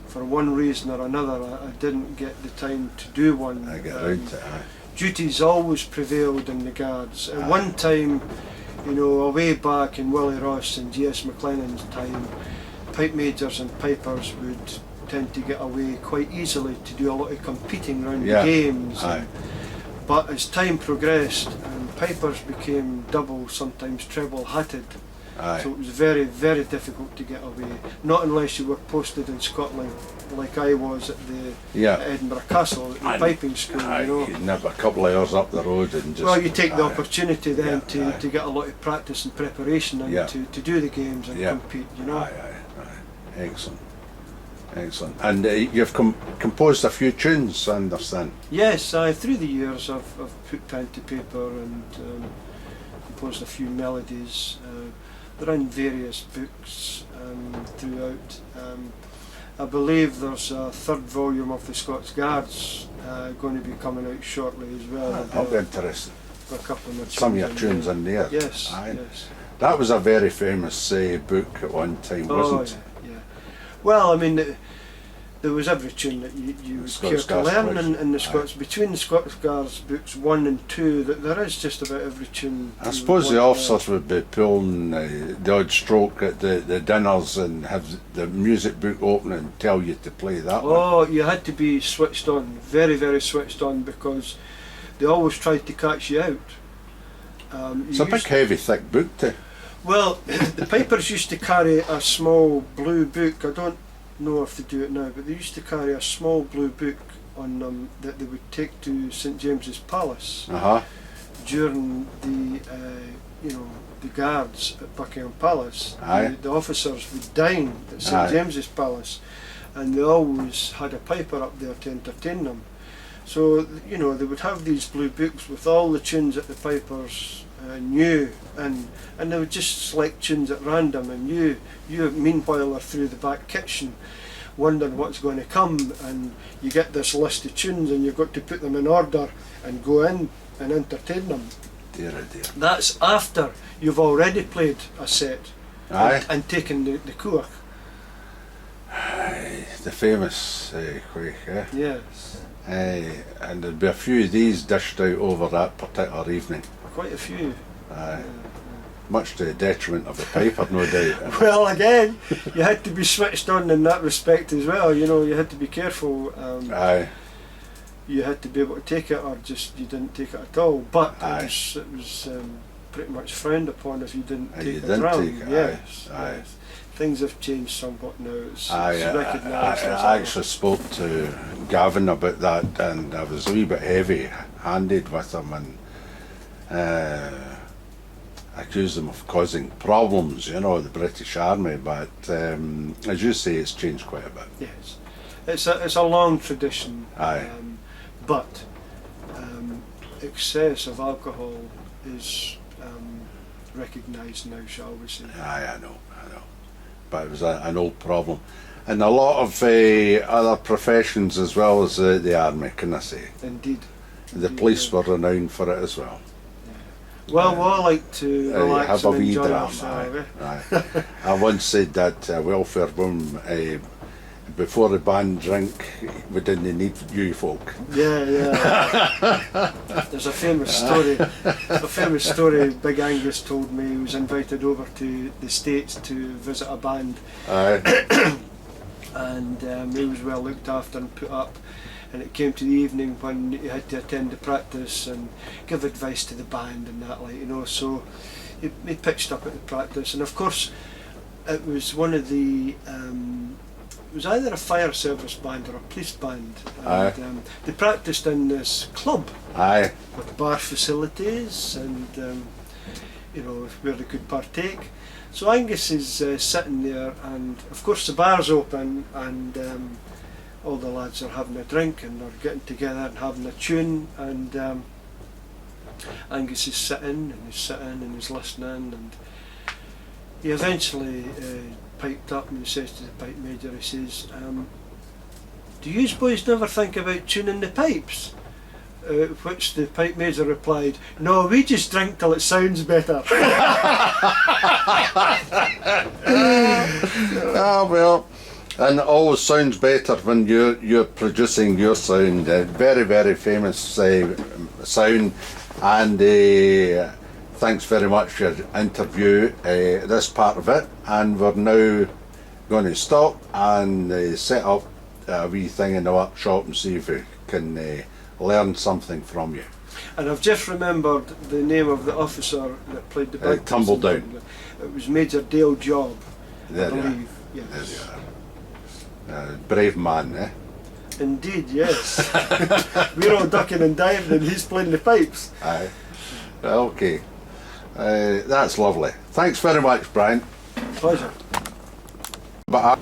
for one reason or another I didn't get the time to do one. I get around to it. Aye. Duties always prevailed in the Guards. At one time, you know, away back in Willie Ross and G.S. McLennan's time, pipe majors and pipers would tend to get away quite easily to do a lot of competing around Yeah. the games. Aye. But as time progressed, pipers became double, sometimes treble hatted. Aye. So it was very, very difficult to get away. Not unless you were posted in Scotland, like I was at the Yeah. at Edinburgh Castle, at the Aye. piping school, Aye, you know. you'd nip a couple of hours up the road and just. Well, you take the aye. opportunity then Yeah, to get a lot of practice and preparation and Yeah. to do the games and Yeah. compete, you know. Aye, aye, aye. Excellent. Excellent. And you've composed a few tunes, I understand. Yes, through the years I've put pen to paper and composed a few melodies. They're in various books throughout. I believe there's a third volume of the Scots Guards going to be coming out shortly as well. I'll be interested. For a couple of my Some of your in tunes there. in there. Yes, Aye. yes. That was a very famous book at one time, wasn't it? Yeah. Well, I mean, there was every tune that you would care Scots to Guards learn collection. in the Scots. Between the Scots Guards books 1 and 2, that there is just about every tune. I you suppose would the want officers would be pulling the odd stroke at the dinners and have the music book open and tell you to play that one. Oh, you had to be switched on, very, very switched on, because they always tried to catch you out. It's a big, heavy, thick book too. Well, the pipers used to carry a small blue book. I don't know if they do it now, but they used to carry a small blue book on them that they would take to St James's Palace Uh-huh. during the the guards at Buckingham Palace. Aye. The officers would dine at St Aye. James's Palace, and they always had a piper up there to entertain them. So you know they would have these blue books with all the tunes that the pipers knew, and they would just select tunes at random, and you meanwhile are through the back kitchen wondering what's going to come, and you get this list of tunes and you've got to put them in order and go in and entertain them. Dear oh dear. That's after you've already played a set Aye. and taken the cour. Aye, the famous quake, eh? Yes, And there'd be a few of these dished out over that particular evening. quite a few. Aye. Much to the detriment of the piper, no doubt. Well, again, you had to be switched on in that respect as well. You know, you had to be careful. Aye. You had to be able to take it, or just you didn't take it at all. But Aye. it was pretty much frowned upon if you didn't You take it didn't round. take it, aye, Yes, aye. yes. Things have changed somewhat now. It's I recognised. as I a- actually spoke to Gavin about that, and I was a wee bit heavy-handed with him, and accuse them of causing problems, you know, the British Army, but as you say, it's changed quite a bit. Yes, it's a long tradition. Aye. But excess of alcohol is recognised now, shall we say. Aye, I know. But it was an old problem. And a lot of other professions as well as the army, can I say. Indeed. The police were renowned for it as well. Well, we all like to relax Have a and wee enjoy dram, ourselves. aye. I once said that welfare woman, before the band drink, we didn't need you folk. Yeah. There's a famous story. Big Angus told me. He was invited over to the States to visit a band, Aye. and he was well looked after and put up. And it came to the evening when he had to attend the practice and give advice to the band and that, like, you know. So he pitched up at the practice, and of course, it was one of the. It was either a fire service band or a police band, and they practiced in this club Aye. with bar facilities and you know, where they could partake. So Angus is sitting there, and of course the bar's open, and all the lads are having a drink and they're getting together and having a tune, and Angus is sitting and he's listening, and he eventually piped up and he says to the pipe major, he says, do you boys never think about tuning the pipes? Which the pipe major replied, no, we just drink till it sounds better. Ah, well, and it always sounds better when you're producing your sound. Very, very famous sound, and thanks very much for your interview, this part of it, and we're now going to stop and set up a wee thing in the workshop and see if we can learn something from you. And I've just remembered the name of the officer that played the bagpipes. Tumbledown. It was Major Dale Job, There I you are. believe. Yes. There you are. Brave man, eh? Indeed, yes. We're all ducking and diving and he's playing the pipes. Aye. Okay. That's lovely. Thanks very much, Brian. Pleasure. But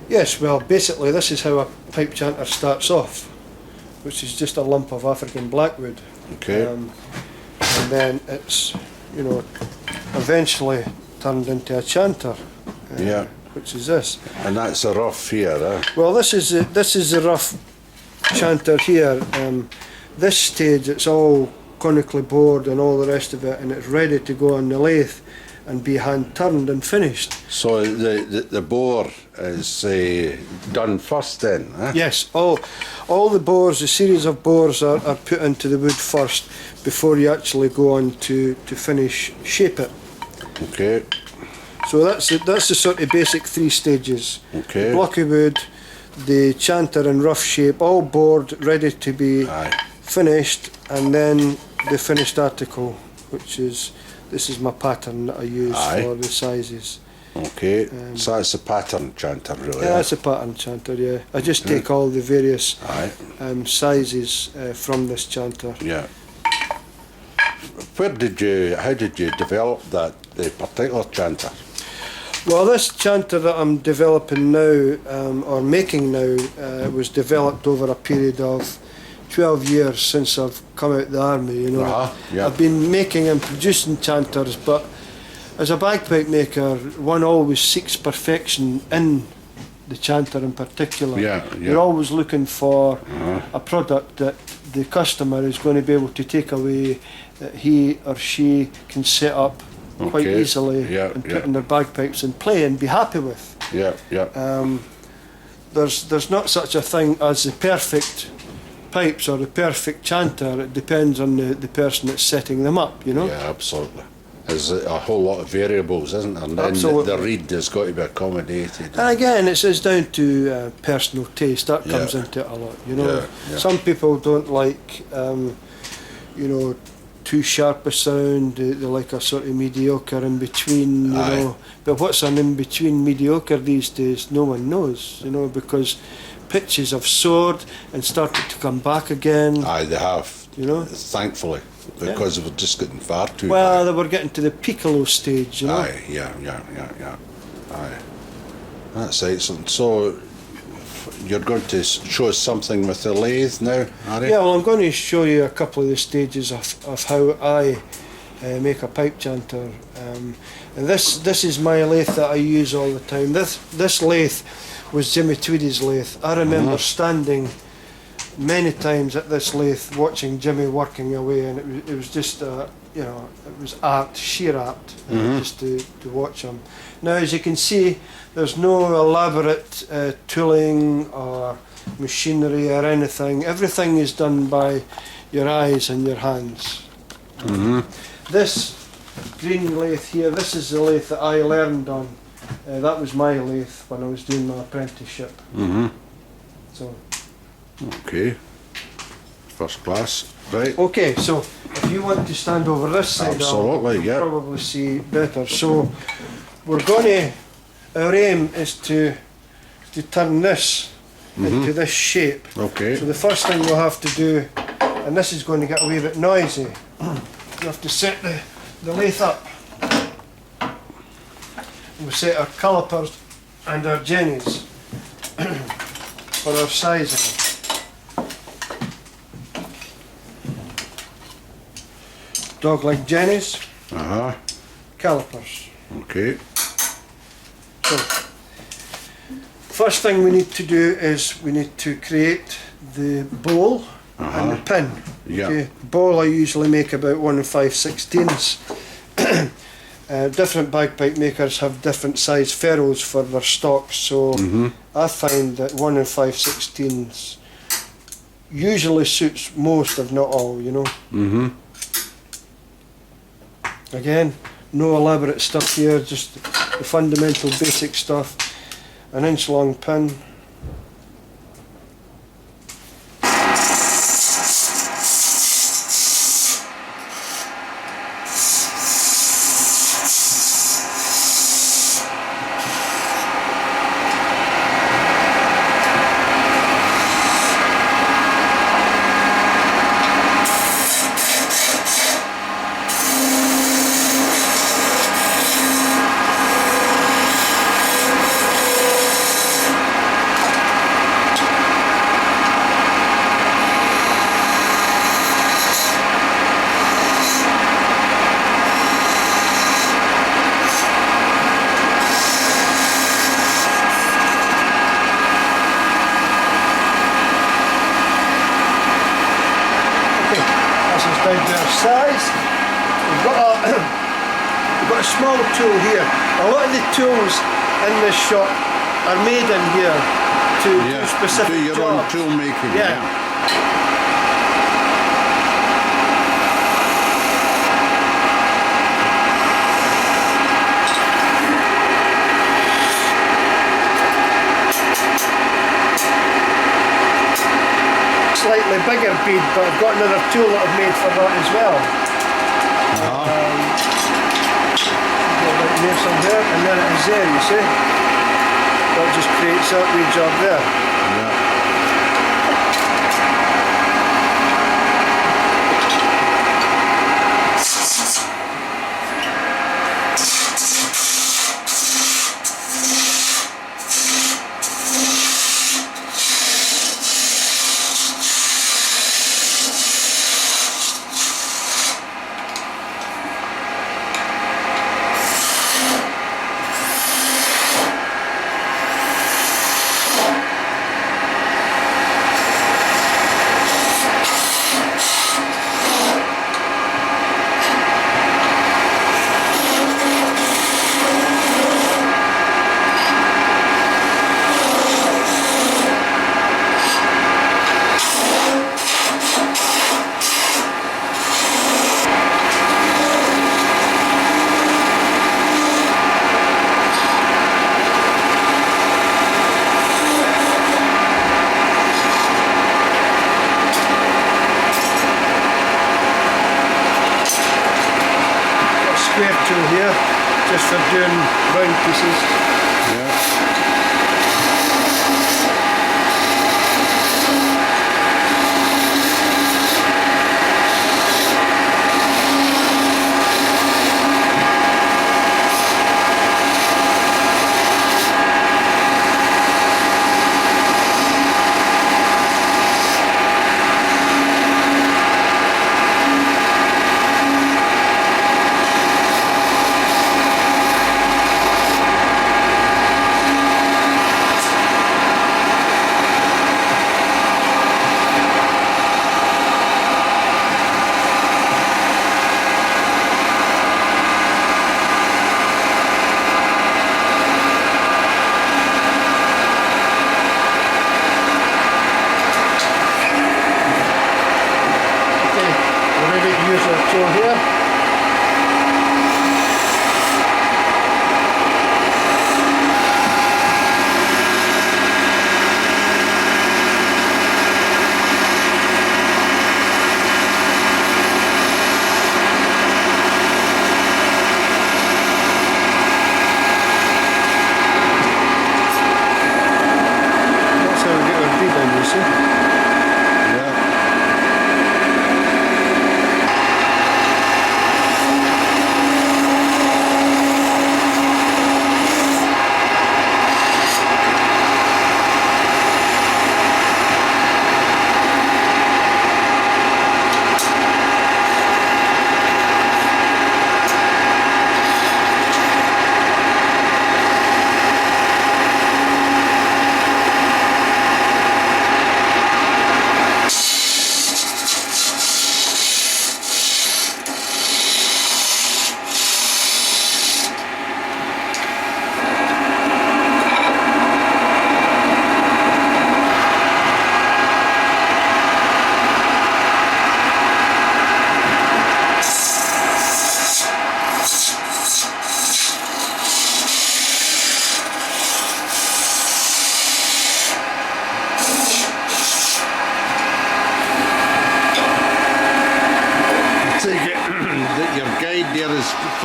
Yes, well, basically this is how a pipe chanter starts off, which is just a lump of African blackwood. okay. And then it's, you know, eventually turned into a chanter. Yeah. Which is this. And that's a rough here, eh? Well, this is the rough chanter here. This stage, it's all conically bored and all the rest of it, and it's ready to go on the lathe and be hand turned and finished. So the bore is done first then, eh? Yes, all the bores, the series of bores are put into the wood first before you actually go on to finish shape it. Okay. So that's the sort of basic three stages. Okay. The blocky wood, the chanter in rough shape, all bored, ready to be Aye. finished, and then the finished article, which is, this is my pattern that I use Aye. for the sizes. Okay. So that's a pattern chanter, really. Yeah, that's a pattern chanter, yeah. I just take all the various Aye. sizes from this chanter. Yeah. How did you develop that particular chanter? Well, this chanter that I'm developing now, or making now, was developed over a period of 12 years since I've come out of the army, you know. Yeah. I've been making and producing chanters, but as a bagpipe maker, one always seeks perfection in the chanter in particular. Yeah. You're always looking for a product that the customer is going to be able to take away, that he or she can set up quite Okay. easily Yeah, and yeah. put in their bagpipes and play and be happy with. Yeah, yeah. There's not such a thing as the perfect pipes or the perfect chanter. It depends on the person that's setting them up, you know. Yeah, absolutely. There's a whole lot of variables, isn't there? And then Absolutely. the reed has got to be accommodated. And again, it's down to personal taste. That comes Yeah. into it a lot, you know. Yeah, yeah. Some people don't like, you know, too sharp a sound. They like a sort of mediocre in between, you Aye. know. But what's an in between mediocre these days? No one knows, you know, because pitches have soared and started to come back again. Aye, they have. You know. Thankfully. because they were just getting far too Well, high. they were getting to the piccolo stage, you know. Aye, yeah. Aye. That's excellent. So, you're going to show us something with the lathe now, are you? Yeah, well, I'm going to show you a couple of the stages of how I make a pipe chanter. And this is my lathe that I use all the time. This lathe was Jimmy Tweedy's lathe. I remember standing many times at this lathe watching Jimmy working away, and it was just you know, it was art, sheer art, just to watch him. Now, as you can see, there's no elaborate tooling or machinery or anything. Everything is done by your eyes and your hands. This green lathe here, this is the lathe that I learned on. That was my lathe when I was doing my apprenticeship. So. Okay. First class. Right. Okay, so if you want to stand over this side, Absolutely, you'll yeah. probably see better. So we're going to, our aim is to turn this into this shape. Okay. So the first thing we'll have to do, and this is going to get a wee bit noisy, we have to set the lathe up. We'll set our calipers and our jennies for our sizing. Dog-leg jennies, calipers. Okay. So, first thing we need to do is we need to create the bowl and the pin. Yeah. Okay. Bowl I usually make about 1 5/16. Different bagpipe makers have different size ferrules for their stocks, so I find that 1 5/16 usually suits most, if not all, you know. Again, no elaborate stuff here, just the fundamental basic stuff. An inch long pin. Down to our size. We've got a small tool here. A lot of the tools in this shop are made in here to do specific do your jobs. own tool making. Yeah. Slightly bigger bead, but I've got another tool that I've made for that as well. Right there somewhere, and then it is there, you see. That just creates that wee job there. Yeah. Square tool here, just for doing round pieces. Yeah.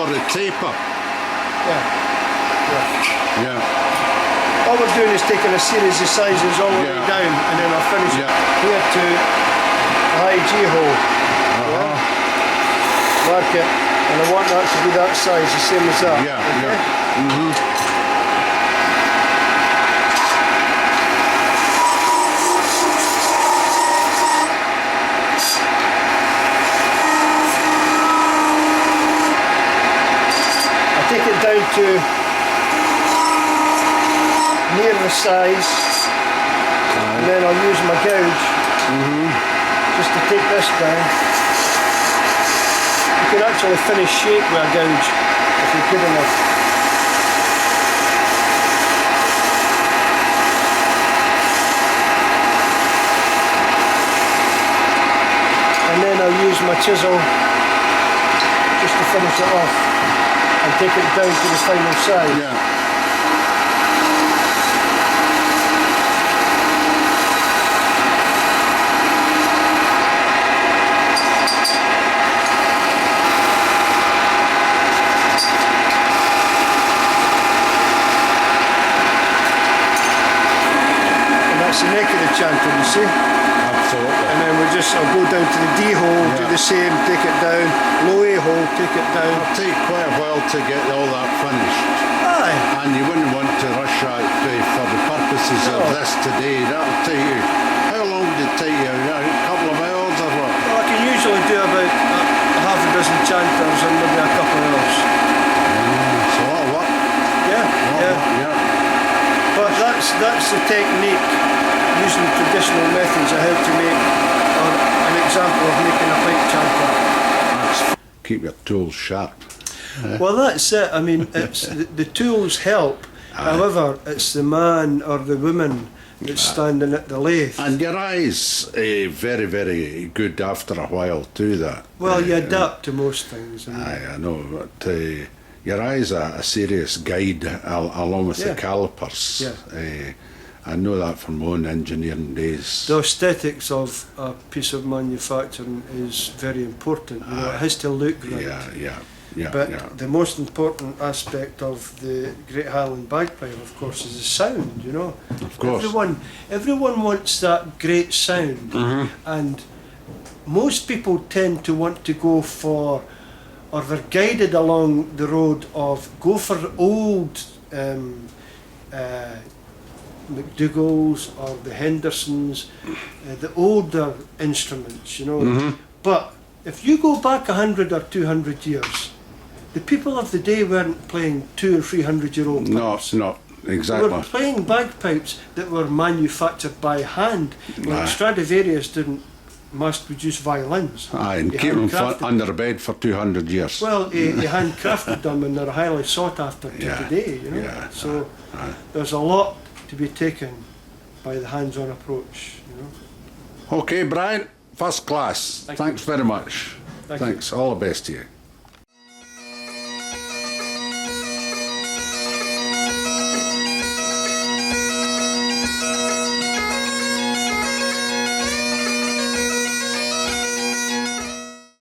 for the taper. Yeah. Yeah. Yeah. All we're doing is taking a series of sizes all the way Yeah. down, and then I'll finish Yeah. it here to the high G hole. Uh-huh. Mark it, and I want that to be that size, the same as that. Yeah, okay? yeah. Mm-hmm. Take it down to near the size, and then I'll use my gouge just to take this down. You can actually finish shape with a gouge if you're good enough. And then I'll use my chisel just to finish it off. And take it down to the final size. Yeah. And that's the neck of the chanter, you see? Absolutely. And then I'll go down to the D hole, do the same, take it down, low A hole, take it down. It'll take quite a while to get all that finished. Aye. And you wouldn't want to rush out for the purposes of No. this today. That'll take you, how long did it take you? A couple of hours or what? Well, I can usually do about a half a dozen chanters in maybe a couple of hours. It's a lot of work. Yeah, yeah. Yeah. But that's the technique, using traditional methods of how to make an example of making a pipe chanter. Keep your tools sharp. Well, that's it. I mean, it's the tools help. However, it's the man or the woman that's standing at the lathe. And your eyes, very, very good after a while too. That. Well, you adapt to most things. I know, but your eyes are a serious guide along with Yeah. the calipers. Yeah. I know that from my own engineering days. The aesthetics of a piece of manufacturing is very important. You know, it has to look right. Yeah, But the most important aspect of the Great Highland Bagpipe, of course, is the sound. You know, Of course. everyone wants that great sound, and most people tend to want to go for, or they're guided along the road of go for old McDougall's or the Hendersons, the older instruments, you know. But if you go back 100 or 200 years, the people of the day weren't playing 200 or 300-year-old pipes. No, They exactly. were playing bagpipes that were manufactured by hand. Like Aye. Stradivarius didn't mass-produce violins. Aye, and He keep them handcrafted under the bed for 200 years. Well, he handcrafted them, and they're highly sought after to Yeah, today, you know. yeah, So aye. there's a lot to be taken by the hands-on approach, you know. Okay, Brian, first class. Thank Thanks very much. Thank you. Thanks. All the best to you.